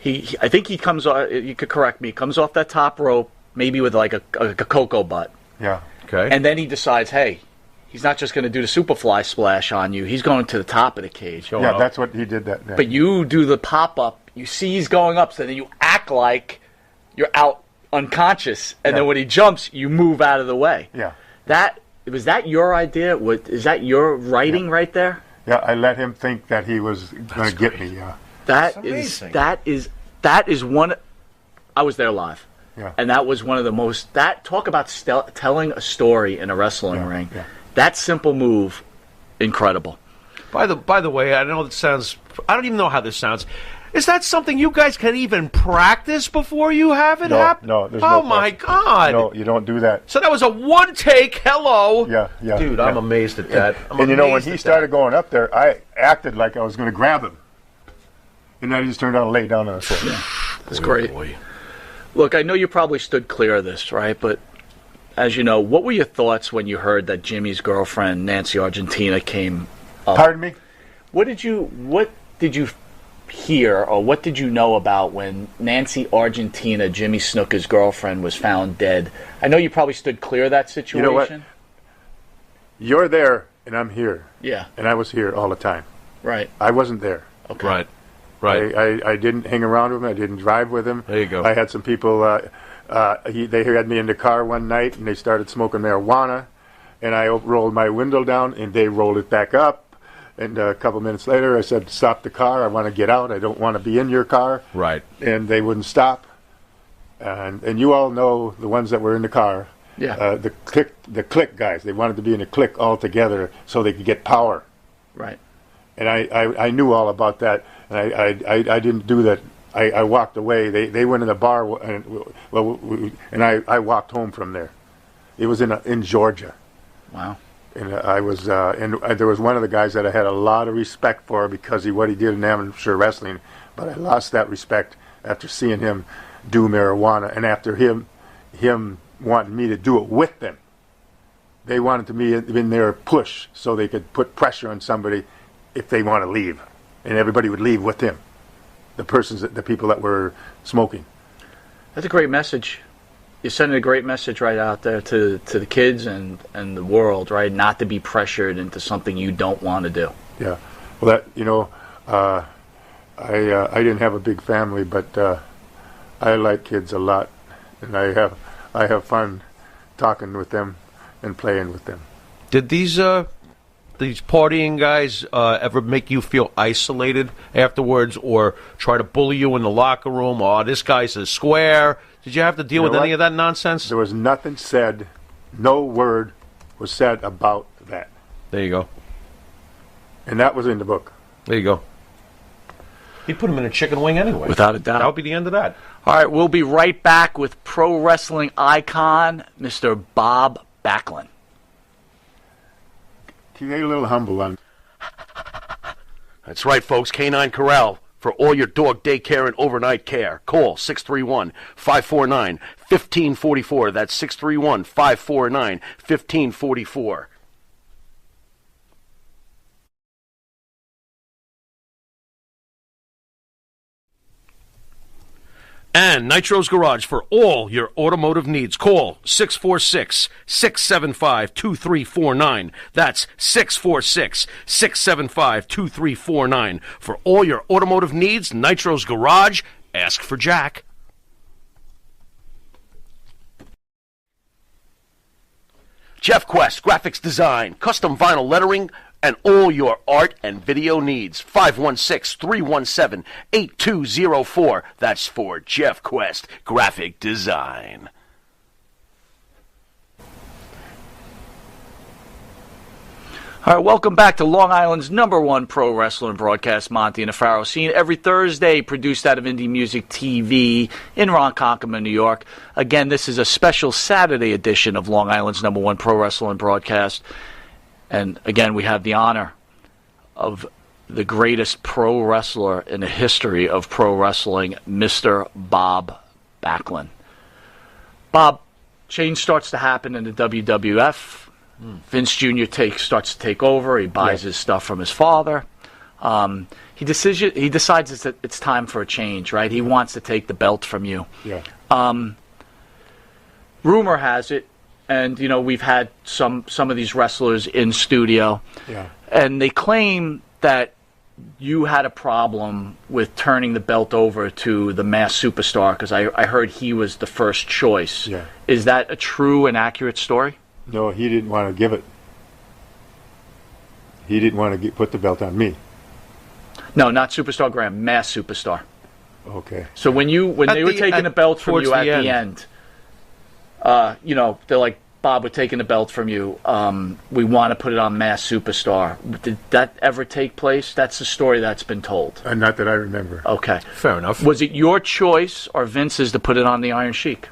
I think he comes off. You could correct me. He comes off that top rope, maybe with like a cocoa butt. Yeah. Okay. And then he decides, hey, he's not just going to do the Superfly splash on you. He's going to the top of the cage. Yeah, that's what he did that day. But you do the pop-up. You see he's going up, so then you act like you're out unconscious. And then when he jumps, you move out of the way. Yeah. Was that your idea? Is that your writing right there? Yeah, I let him think that he was going to get me. Yeah. That is one. I was there live. Yeah. And that was one of the most. Talk about telling a story in a wrestling ring. Yeah. That simple move, incredible. By the way, I know it sounds. I don't even know how this sounds. Is that something you guys can even practice before you have it happen? No, there's no. Oh my God! No, you don't do that. So that was a one take. Hello. Yeah. Dude, I'm amazed at that. And you know, when he started going up there, I acted like I was going to grab him, and then he just turned around and laid down on the floor. That's great. Boy. Look, I know you probably stood clear of this, right? But as you know, what were your thoughts when you heard that Jimmy's girlfriend, Nancy Argentina, came up? Pardon me? What did you hear, or what did you know about when Nancy Argentina, Jimmy Snuka's girlfriend, was found dead? I know you probably stood clear of that situation. You know what? You're there, and I'm here. Yeah. And I was here all the time. Right. I wasn't there. Okay. Right. I didn't hang around with him. I didn't drive with him. There you go. I had some people, they had me in the car one night, and they started smoking marijuana, and I rolled my window down, and they rolled it back up, And a couple minutes later, I said, "Stop the car. I want to get out. I don't want to be in your car." Right. And they wouldn't stop. And you all know the ones that were in the car. Yeah. The click guys. They wanted to be in a click all together so they could get power. Right. And I knew all about that. And I didn't do that. I walked away. They went in the bar, and I walked home from there. It was in Georgia. Wow. And I was, and there was one of the guys that I had a lot of respect for because what he did in amateur wrestling, but I lost that respect after seeing him do marijuana, and after him wanting me to do it with them. They wanted me in their push so they could put pressure on somebody if they want to leave, and everybody would leave with him. The people that were smoking. That's a great message. You're sending a great message right out there to the kids and the world, right? Not to be pressured into something you don't want to do. Yeah. Well, I didn't have a big family, but I like kids a lot, and I have fun talking with them and playing with them. Did these partying guys ever make you feel isolated afterwards, or try to bully you in the locker room? Oh, this guy's a square. Did you have to deal with any of that nonsense? There was nothing said. No word was said about that. There you go. And that was in the book. There you go. He'd put him in a chicken wing anyway. Without a doubt. That would be the end of that. All right, we'll be right back with pro wrestling icon, Mr. Bob Backlund. Can you get a little humble on? That's right, folks. Canine Corral for all your dog daycare and overnight care. Call 631-549-1544. That's 631-549-1544. And Nitro's Garage for all your automotive needs. Call 646-675-2349. That's 646-675-2349. For all your automotive needs, Nitro's Garage. Ask for Jack. Jeff Quest, graphics design, custom vinyl lettering, and all your art and video needs. 516-317-8204. That's for Jeff Quest, graphic design. All right, welcome back to Long Island's #1 pro wrestling broadcast, Monty and the Pharaoh. Seen every Thursday, produced out of Indie Music TV in Ronkonkoma, New York. Again, this is a special Saturday edition of Long Island's #1 pro wrestling broadcast. And again, we have the honor of the greatest pro wrestler in the history of pro wrestling, Mr. Bob Backlund. Bob, change starts to happen in the WWF. Vince Jr. starts to take over. He buys his stuff from his father. He decides that it's time for a change, right? He wants to take the belt from you. Yeah. Rumor has it, and we've had some of these wrestlers in studio, and they claim that you had a problem with turning the belt over to the Masked Superstar because I heard he was the first choice. Yeah. Is that a true and accurate story? No, he didn't want to give it. He didn't want to put the belt on me. No, not Superstar Graham, Masked Superstar. Okay. So when they were taking the belt from you at the end, they're like, Bob, we're taking the belt from you. We want to put it on Masked Superstar. Did that ever take place? That's the story that's been told. Not that I remember. Okay. Fair enough. Was it your choice or Vince's to put it on the Iron Sheik?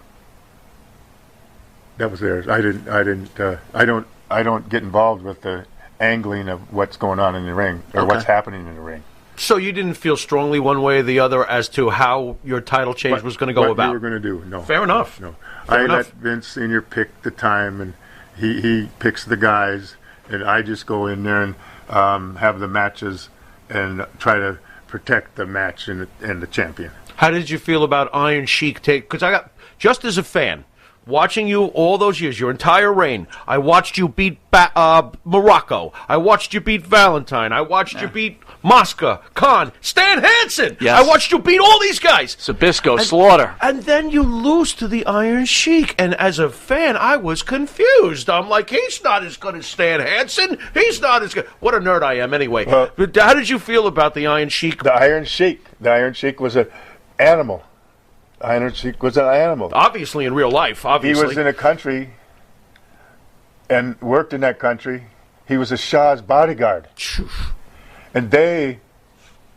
That was theirs. I don't get involved with the angling of what's going on in the ring or what's happening in the ring. So you didn't feel strongly one way or the other as to how your title change was going to go about? What we were going to do, no. Fair enough. No. Fair enough. Let Vince Sr. pick the time, and he picks the guys, and I just go in there and have the matches and try to protect the match and the champion. How did you feel about Iron Sheik take? Because I got, just as a fan, watching you all those years, your entire reign, I watched you beat Morocco. I watched you beat Valentine. I watched you beat Mosca, Khan, Stan Hansen. Yes. I watched you beat all these guys. Sabisco, Slaughter. And then you lose to the Iron Sheik. And as a fan, I was confused. I'm like, he's not as good as Stan Hansen. He's not as good. What a nerd I am anyway. But how did you feel about the Iron Sheik? The Iron Sheik was an animal. The Iron Sheik was an animal. Obviously, in real life, obviously. He was in a country and worked in that country. He was a Shah's bodyguard. And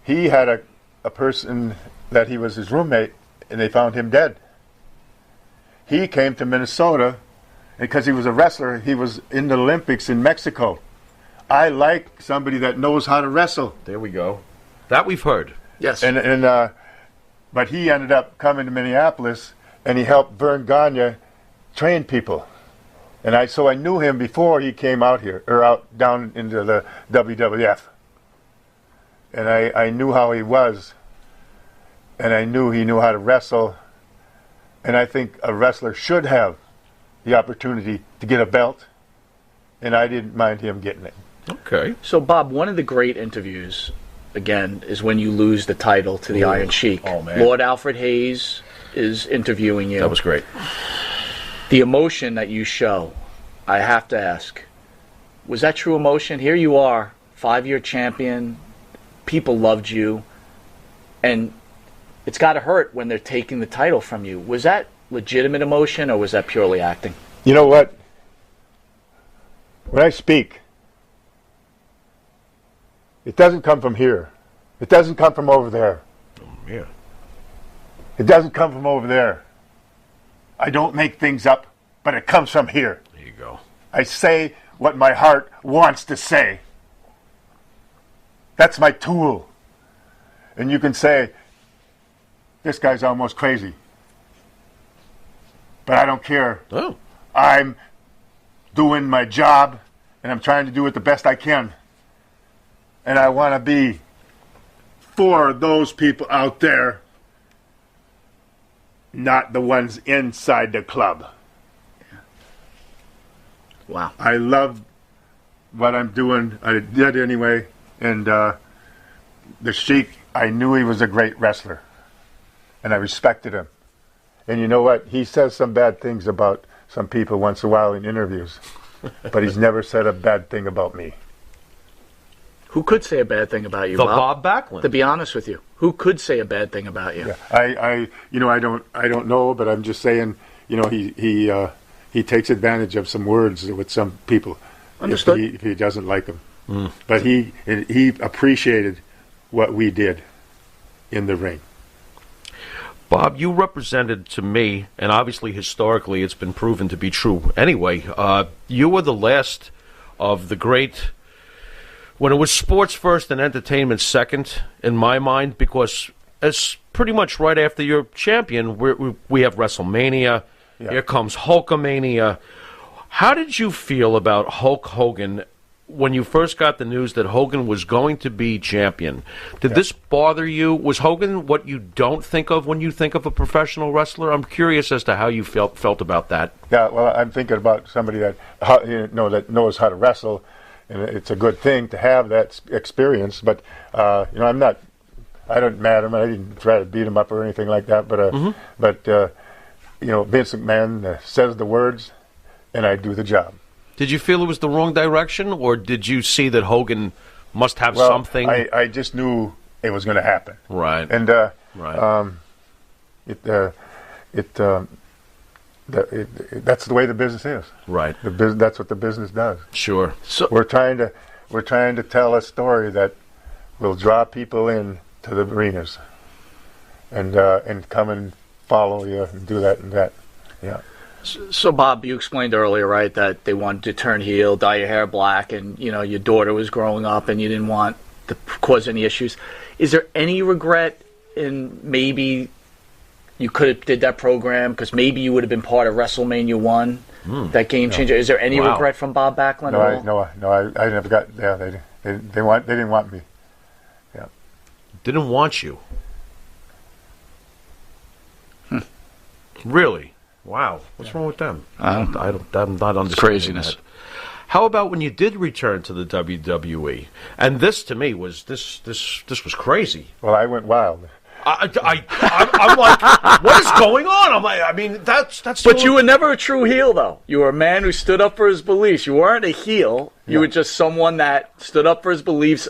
he had a person that he was his roommate, and they found him dead. He came to Minnesota, because he was a wrestler, he was in the Olympics in Mexico. I like somebody that knows how to wrestle. There we go. That we've heard. Yes. But he ended up coming to Minneapolis, and he helped Vern Gagne train people. And so I knew him before he came out here, or out down into the WWF. And I knew how he was, and I knew he knew how to wrestle. And I think a wrestler should have the opportunity to get a belt, and I didn't mind him getting it. Okay. So, Bob, one of the great interviews, again, is when you lose the title to the Iron Sheik. Oh, man. Lord Alfred Hayes is interviewing you. That was great. The emotion that you show, I have to ask, was that true emotion? Here you are, 5-year champion, people loved you, and it's got to hurt when they're taking the title from you. Was that legitimate emotion, or was that purely acting? You know what? When I speak, it doesn't come from here. It doesn't come from over there. Yeah. It doesn't come from over there. I don't make things up, but it comes from here. There you go. I say what my heart wants to say. That's my tool. And you can say, this guy's almost crazy. But I don't care. Oh. I'm doing my job, and I'm trying to do it the best I can. And I want to be for those people out there, not the ones inside the club. Wow. I love what I'm doing. I did anyway. And the Sheik, I knew he was a great wrestler. And I respected him. And you know what? He says some bad things about some people once in a while in interviews. But he's never said a bad thing about me. Who could say a bad thing about you, The Bob? Bob Backlund. To be honest with you, who could say a bad thing about you? Yeah. I don't know, but I'm just saying, he takes advantage of some words with some people. Understood. If he doesn't like them. But he appreciated what we did in the ring. Bob, you represented to me, and obviously historically it's been proven to be true anyway, you were the last of the great, when it was sports first and entertainment second, in my mind, because as pretty much right after you're champion, we have WrestleMania, here comes Hulkamania. How did you feel about Hulk Hogan when you first got the news that Hogan was going to be champion? Did this bother you? Was Hogan what you don't think of when you think of a professional wrestler? I'm curious as to how you felt about that. Yeah, well, I'm thinking about somebody that that knows how to wrestle, and it's a good thing to have that experience. But I don't mad him. I didn't try to beat him up or anything like that. But Vince McMahon says the words, and I do the job. Did you feel it was the wrong direction, or did you see that Hogan must have something? I just knew it was going to happen. Right. And that's the way the business is. Right. That's what the business does. Sure. So we're trying to tell a story that will draw people in to the arenas, and come and follow you and do that and that. Yeah. So, Bob, you explained earlier, right, that they wanted to turn heel, dye your hair black, and, your daughter was growing up and you didn't want to cause any issues. Is there any regret in maybe you could have did that program because maybe you would have been part of WrestleMania 1, that game changer? Is there any regret from Bob Backlund at all? No, I never got, they didn't want me. Yeah. Didn't want you? Really? Wow, what's wrong with them? I'm not understanding craziness. that. How about when you did return to the WWE? And this, to me, was this was crazy. Well, I went wild. I'm like, what is going on? I'm like, I mean, that's. But you were never a true heel, though. You were a man who stood up for his beliefs. You weren't a heel. You were just someone that stood up for his beliefs.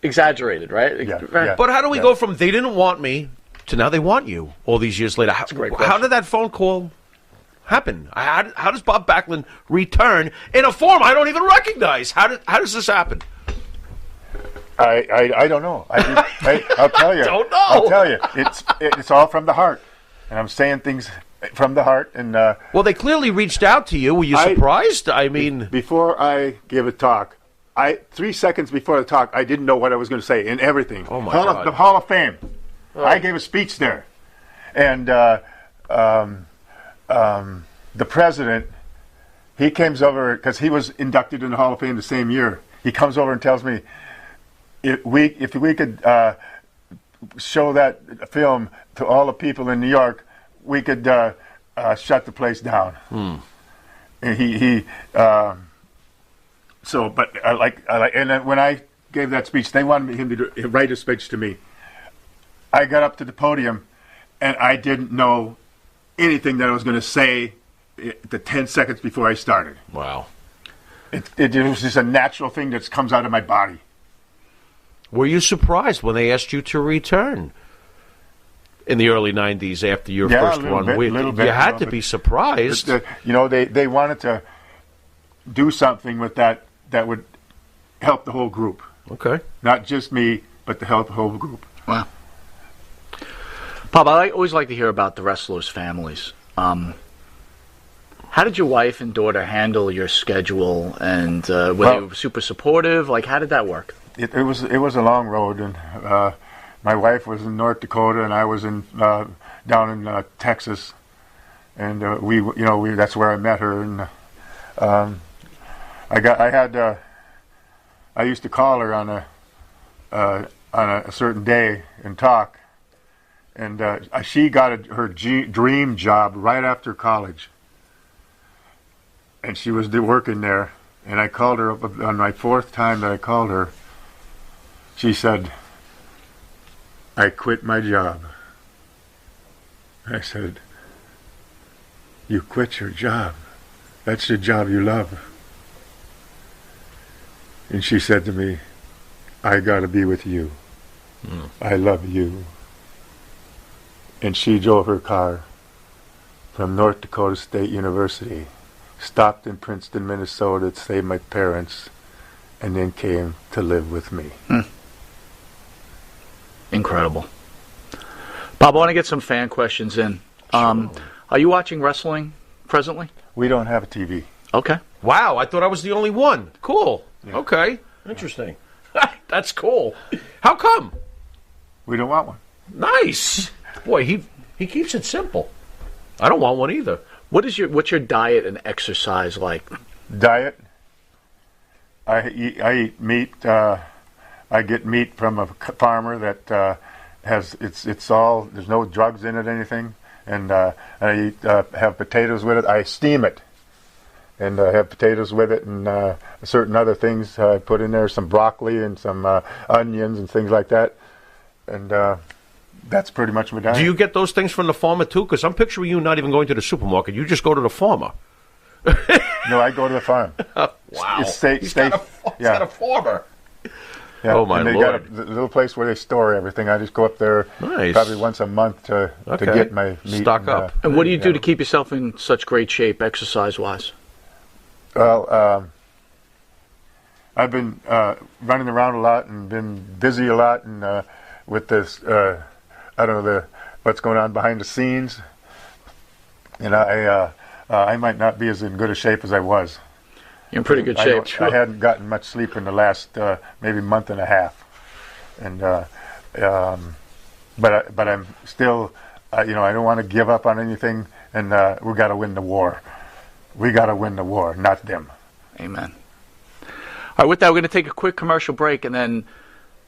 Exaggerated, right? Yeah. Right. Yeah. But how do we go from they didn't want me to now they want you all these years later? That's a great question. How did that phone call happen? How does Bob Backlund return in a form I don't even recognize? How does this happen? I don't know. I'll tell you. Don't know. I'll tell you. It's all from the heart, and I'm saying things from the heart. And Well, they clearly reached out to you. Were you surprised? I mean, before I gave a talk, 3 seconds before the talk, I didn't know what I was going to say in everything. Oh my God. The Hall of Fame. Oh. I gave a speech there, and the president, he comes over because he was inducted in the Hall of Fame the same year. He comes over and tells me, if we could show that film to all the people in New York, we could shut the place down. And and then when I gave that speech, they wanted him to write a speech to me. I got up to the podium, and I didn't know anything that I was going to say the 10 seconds before I started. wow. It was just a natural thing that comes out of my body. Were you surprised when they asked you to return in the early 90s after your first run? You had to be surprised. They wanted to do something with that would help the whole group. Okay. Not just me, but to help the whole group. Wow. Bob, I always like to hear about the wrestlers' families. How did your wife and daughter handle your schedule, and were they super supportive? Like, how did that work? It was a long road, and my wife was in North Dakota, and I was down in Texas, and that's where I met her. And I used to call her on a certain day and talk, and she got her dream job right after college, and she was working there. And I called her up on my fourth time that I called her. She said, "I quit my job." I said, "You quit your job? That's the job you love." And she said to me, "I got to be with you. I love you." And she drove her car from North Dakota State University, stopped in Princeton, Minnesota to save my parents, and then came to live with me. Incredible. Bob, I want to get some fan questions in. Are you watching wrestling presently? We don't have a TV. Okay. Wow, I thought I was the only one. Cool. Yeah. Okay. Interesting. That's cool. How come? We don't want one. Nice. Boy, he keeps it simple. I don't want one either. What's your diet and exercise like? Diet? I eat meat. I get meat from a farmer that it's all, there's no drugs in it, anything. And I have potatoes with it. I steam it. And I have potatoes with it, and certain other things I put in there, some broccoli and some onions and things like that. And that's pretty much my diet. Do you get those things from the farmer too? Because I'm picturing you not even going to the supermarket. You just go to the farmer. No, I go to the farm. Wow. He's got a farmer. Yeah. Oh, my and they Lord. got a little place where they store everything. I just go up there probably once a month to get my meat. Stock up. And what do you do to keep yourself in such great shape, exercise-wise? Well, I've been running around a lot and been busy a lot, and with this, I don't know what's going on behind the scenes. And I might not be as in good a shape as I was. You're in pretty good shape. I hadn't gotten much sleep in the last maybe month and a half, and but I'm still, I don't want to give up on anything, and we got to win the war. We got to win the war, not them. Amen. All right, with that, we're going to take a quick commercial break, and then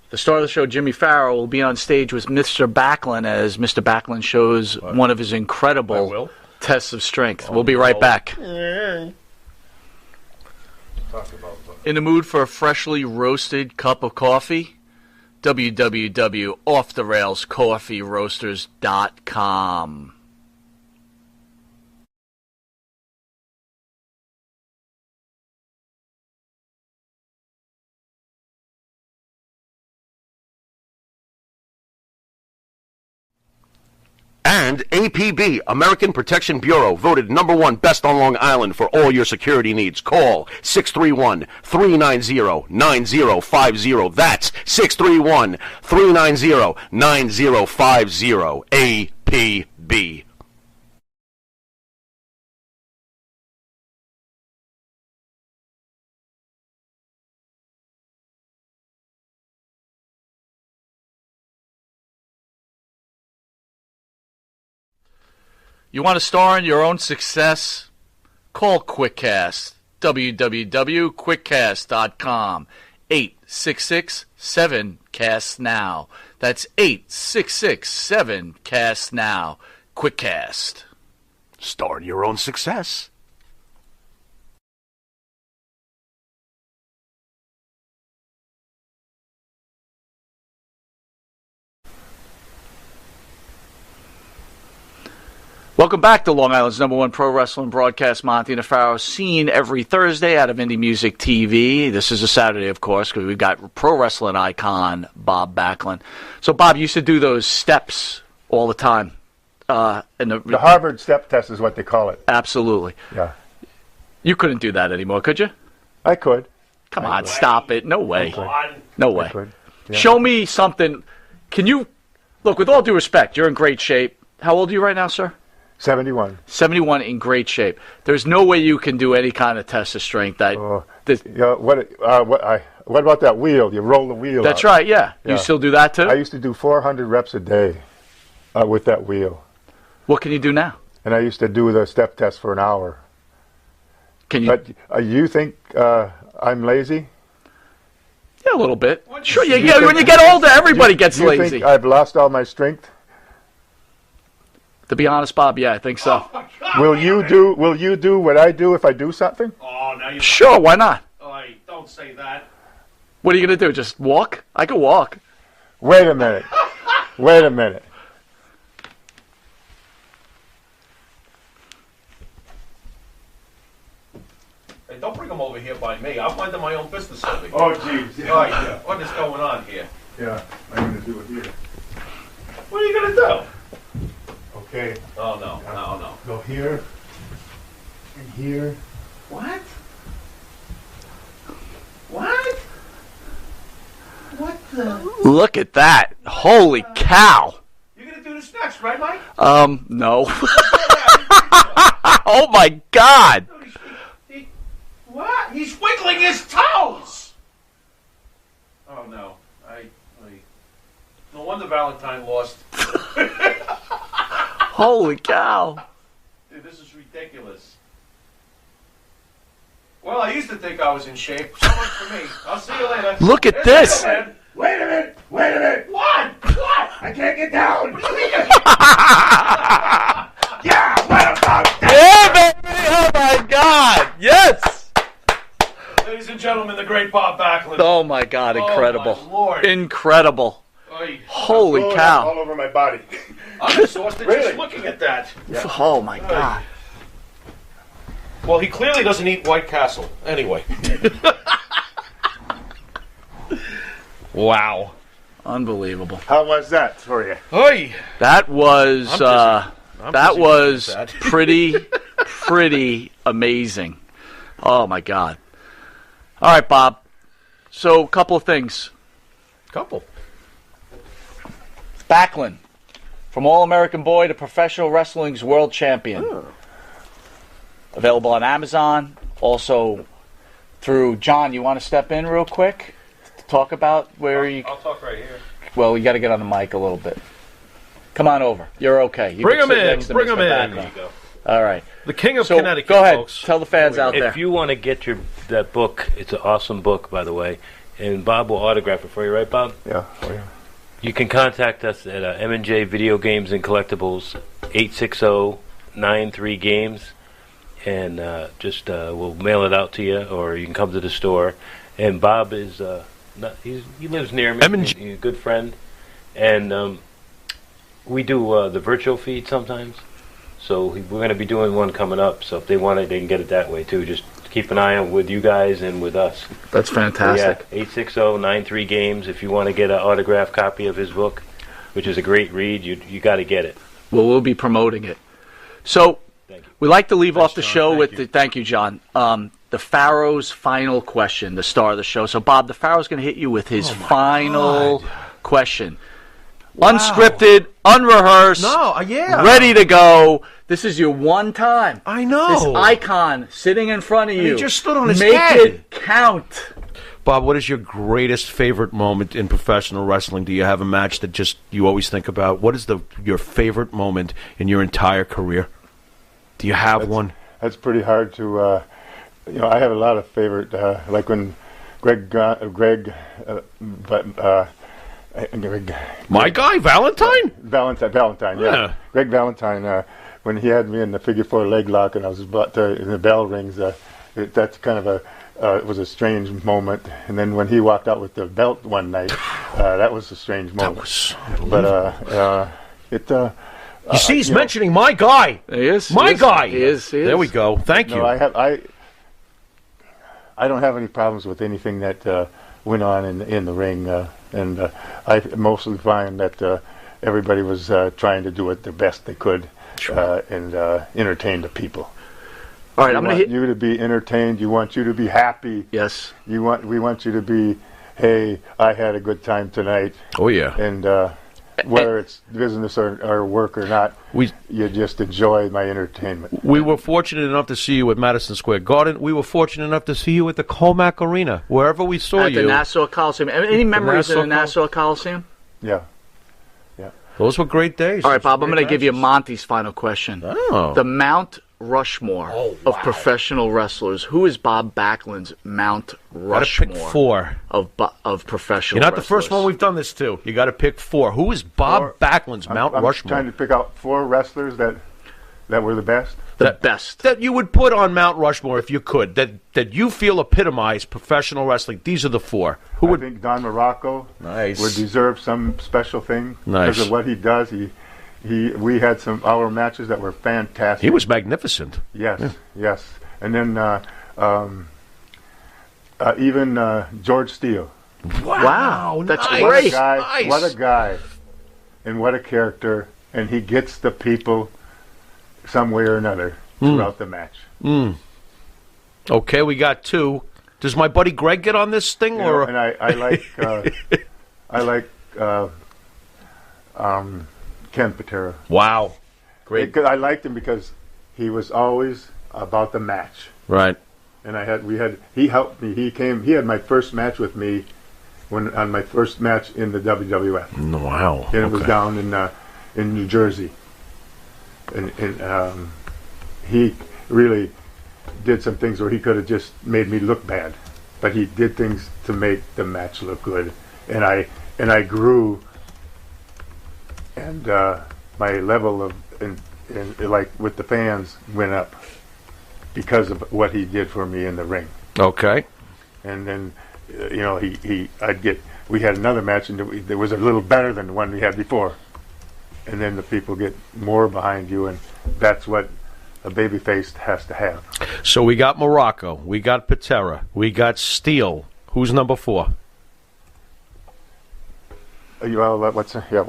the star of the show, Jimmy Farrow, will be on stage with Mr. Backlund as Mr. Backlund shows one of his incredible tests of strength. We'll be right back. In the mood for a freshly roasted cup of coffee? www.offtherailscoffeeroasters.com. And APB, American Protection Bureau, voted #1 best on Long Island for all your security needs. Call 631-390-9050. That's 631-390-9050. APB. You want to star in your own success? Call QuickCast. www.quickcast.com. 866-7-CAST-NOW. That's 866-7-CAST-NOW. QuickCast. Star in your own success. Welcome back to Long Island's #1 pro wrestling broadcast, Monty Nefaro, seen every Thursday out of Indie Music TV. This is a Saturday, of course, because we've got pro wrestling icon Bob Backlund. So, Bob, you used to do those steps all the time. The Harvard step test is what they call it. Absolutely. Yeah. You couldn't do that anymore, could you? I could. Come on, stop it. No way. No way. I could. Yeah. Show me something. Can you, look, with all due respect, you're in great shape. How old are you right now, sir? 71. 71, in great shape. There's no way you can do any kind of test of strength. What about that wheel? You roll the wheel That's out. right, yeah. You still do that, too? I used to do 400 reps a day with that wheel. What can you do now? And I used to do the step test for an hour. Can you? But you think I'm lazy? Yeah, a little bit. Sure, yeah. When you get older, everybody gets do you lazy. Think I've lost all my strength? To be honest, Bob, yeah, I think so. Oh, God, Will you do what I do if I do something? Oh, now you. Sure, why not? Oh, don't say that. What are you going to do? Just walk? I can walk. Wait a minute. Wait a minute. Hey, don't bring them over here by me. I'm minding my own business over here. Oh, jeez. All right, yeah. What is going on here? Yeah, I'm going to do it here. What are you going to do? Okay. Oh, no. Go here and here. What? What? What the? Look at that. Holy cow. You're going to do this next, right, Mike? No. Oh, my God. What? He's wiggling his toes! Oh, no. No wonder Valentine lost. Holy cow. Dude, this is ridiculous. Well, I used to think I was in shape. So much for me. I'll see you later. Look at this. Wait a minute. Wait a minute. What? What? I can't get down. What do you mean? Yeah, what about that? Yeah, baby. Oh, my God. Yes. Ladies and gentlemen, the Great Bob Backlund. Oh, my God. Incredible. Oh, my Lord. Incredible. Oy. Holy All cow. over my body. I'm exhausted Really? just looking at that. Oh, my God. Well, he clearly doesn't eat White Castle. Anyway. Wow. Unbelievable. How was that for you? Oy. That was I'm busy with that. pretty amazing. Oh my God. All right, Bob. So, a couple of things. Couple. Backlund, from All-American Boy to Professional Wrestling's World Champion. Available on Amazon. Also through John. You want to step in real quick to talk about where you? I'll talk right here. Well, you got to get on the mic a little bit. Come on over. You're okay. You Bring can him sit in. next to Bring Mr. him in. Backlund. There you go. All right. The King of So Connecticut, go ahead. folks. Tell the fans out there. If you want to get that book, it's an awesome book, by the way, and Bob will autograph it for you, right, Bob? Yeah. Oh, yeah. You can contact us at M&J Video Games and Collectibles, 860-93-GAMES, and just we'll mail it out to you, or you can come to the store. And Bob is he lives near me. He's a good friend, and we do the virtual feed sometimes. So we're going to be doing one coming up. So if they want it, they can get it that way too. Just keep an eye on with you guys and with us. That's fantastic. Yeah, 860-93-GAMES. If you want to get an autographed copy of his book, which is a great read, you got to get it. Well, we'll be promoting it. So we like to leave off the show with thank you, John. The Pharaoh's final question, the star of the show. So, Bob, the Pharaoh's going to hit you with his final question. Wow. Unscripted, unrehearsed, ready to go. This is your one time. I know. This icon sitting in front of you. He just stood on his head. head. Make it count. Bob, what is your greatest favorite moment in professional wrestling? Do you have a match that just you always think about? What is your favorite moment in your entire career? Do you have one? That's pretty hard to. I have a lot of favorite. Like when Greg, my guy Valentine. Valentine, yeah. Greg Valentine. When he had me in the figure 4 leg lock, and I was about to, and the bell rings. That's kind of it was a strange moment. And then when he walked out with the belt one night, that was a strange moment. That was you see, he's mentioning my guy. He is. My guy. He is. There we go. Thank you. I don't have any problems with anything that went on in the ring, and I mostly find that everybody was trying to do it the best they could and entertain the people. All right, I'm going to hit you to be entertained. You want you to be happy. Yes. We want you to be, hey, I had a good time tonight. Oh yeah. And whether it's business or work or not, you just enjoy my entertainment. We were fortunate enough to see you at Madison Square Garden. We were fortunate enough to see you at the Comac Arena. Wherever we saw you. At the Nassau Coliseum. Any memories of the Nassau Coliseum? Yeah. Those were great days. All right, Bob, I'm going to give you Monty's final question. Oh. The Mount Rushmore of professional wrestlers. Who is Bob Backlund's Mount Rushmore? Gotta pick 4 of professional. You're not wrestlers. the first one we've done this to. You got to pick 4. Who is Bob Backlund's Mount Rushmore? I'm trying to pick out 4 wrestlers that were the best. The best that you would put on Mount Rushmore if you could. That you feel epitomize professional wrestling. These are the 4. I think Don Morocco would deserve some special thing because of what he does. We had our matches that were fantastic. He was magnificent. Yes. And then even George Steele. Wow, that's great. What a guy, and what a character, and he gets the people some way or another throughout the match. Okay, we got 2. Does my buddy Greg get on this thing, or? And I like Ken Patera. Wow, great. I liked him because he was always about the match. Right. And he helped me. He had my first match with me on my first match in the WWF. Wow. And it was down in New Jersey. And he really did some things where he could have just made me look bad, but he did things to make the match look good, and I grew, and my level of like with the fans went up because of what he did for me in the ring. Okay. And then we had another match, and it was a little better than the one we had before. And then the people get more behind you, and that's what a babyface has to have. So we got Morocco, we got Patera, we got Steele. Who's number 4? What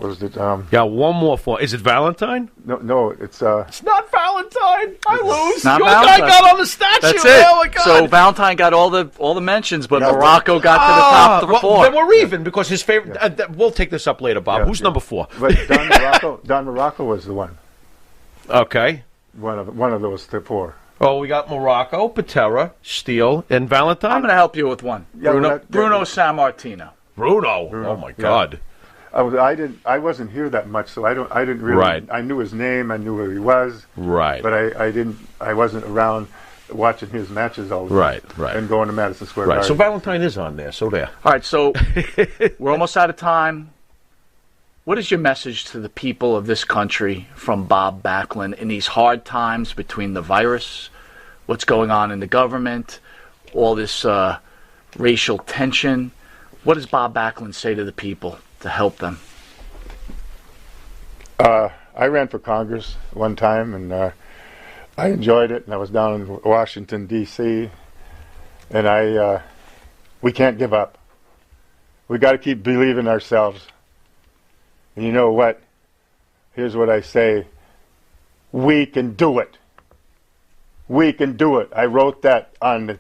was it? One more 4. Is it Valentine? No, it's not Valentine. I lose. Not Your Valentine. guy got on the statue. That's it. Oh my God. So Valentine got all the mentions, but Morocco got to the top of the 4. Then we're even because his favorite. We'll take this up later, Bob. Who's number 4? But Don Morocco was the one. Okay. One of those 4. Oh, we got Morocco, Patera, Steele, and Valentine. I'm going to help you with one. Yeah, Bruno Sammartino. Bruno. Oh my God. I wasn't here that much, so I didn't really. Right. I knew his name, I knew where he was. Right. But I wasn't around watching his matches all the time. Right. And going to Madison Square Garden. So Valentine is on there. So there. All right. So we're almost out of time. What is your message to the people of this country from Bob Backlund in these hard times between the virus, what's going on in the government, all this racial tension. What does Bob Backlund say to the people to help them? I ran for Congress one time, and I enjoyed it. And I was down in Washington, D.C., and we can't give up. We got to keep believing ourselves. And you know what? Here's what I say. We can do it. We can do it. I wrote that on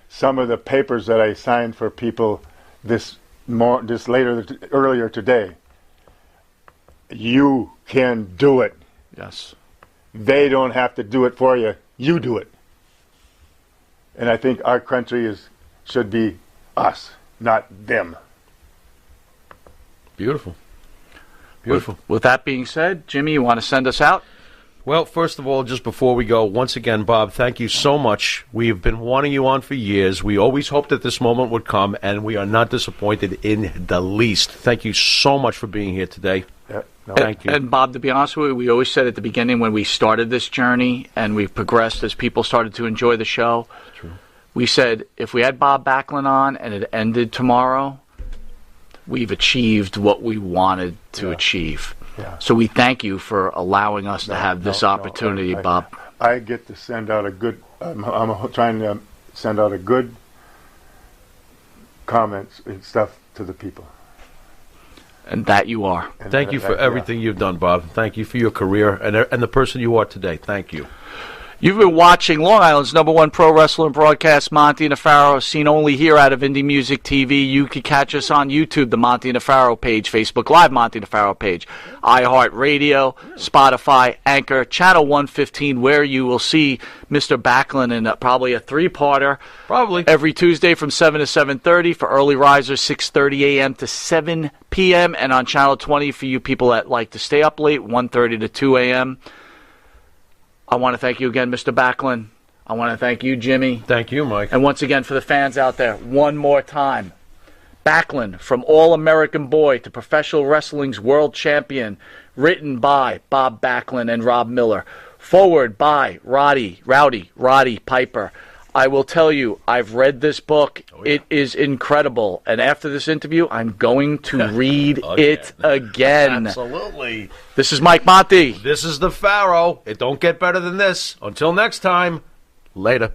some of the papers that I signed for people earlier today. You can do it. Yes. They don't have to do it for you. You do it. And I think our country should be us, not them. Beautiful. With that being said, Jimmy, you want to send us out? Well, first of all, just before we go, once again, Bob, thank you so much. We've been wanting you on for years. We always hoped that this moment would come, and we are not disappointed in the least. Thank you so much for being here today. Thank you. And Bob, to be honest with you, we always said at the beginning when we started this journey and we've progressed as people started to enjoy the show, True. We said if we had Bob Backlund on and it ended tomorrow, we've achieved what we wanted to achieve. Yeah. So we thank you for allowing us to have this opportunity, Bob. I get to send out a good, I'm trying to send out a good comments and stuff to the people. And that you are. And Thank you for everything you've done, Bob. Thank you for your career and the person you are today. Thank you. You've been watching Long Island's #1 pro wrestling broadcast, Monty and Nefaro, seen only here out of Indie Music TV. You can catch us on YouTube, the Monty and Nefaro page, Facebook Live Monty and Nefaro page, iHeartRadio, Spotify, Anchor, Channel 115, where you will see Mr. Backlund in probably a three-parter. Probably. Every Tuesday from 7 to 7:30. For early risers, 6:30 a.m. to 7 p.m. And on Channel 20 for you people that like to stay up late, 1:30 to 2 a.m. I want to thank you again, Mr. Backlund. I want to thank you, Jimmy. Thank you, Mike. And once again, for the fans out there, one more time. Backlund, from All-American Boy to Professional Wrestling's World Champion, written by Bob Backlund and Rob Miller. Forward by Roddy Piper. I will tell you, I've read this book. Oh, yeah. It is incredible. And after this interview, I'm going to read it again. Absolutely. This is Mike Monty. This is the Pharaoh. It don't get better than this. Until next time, later.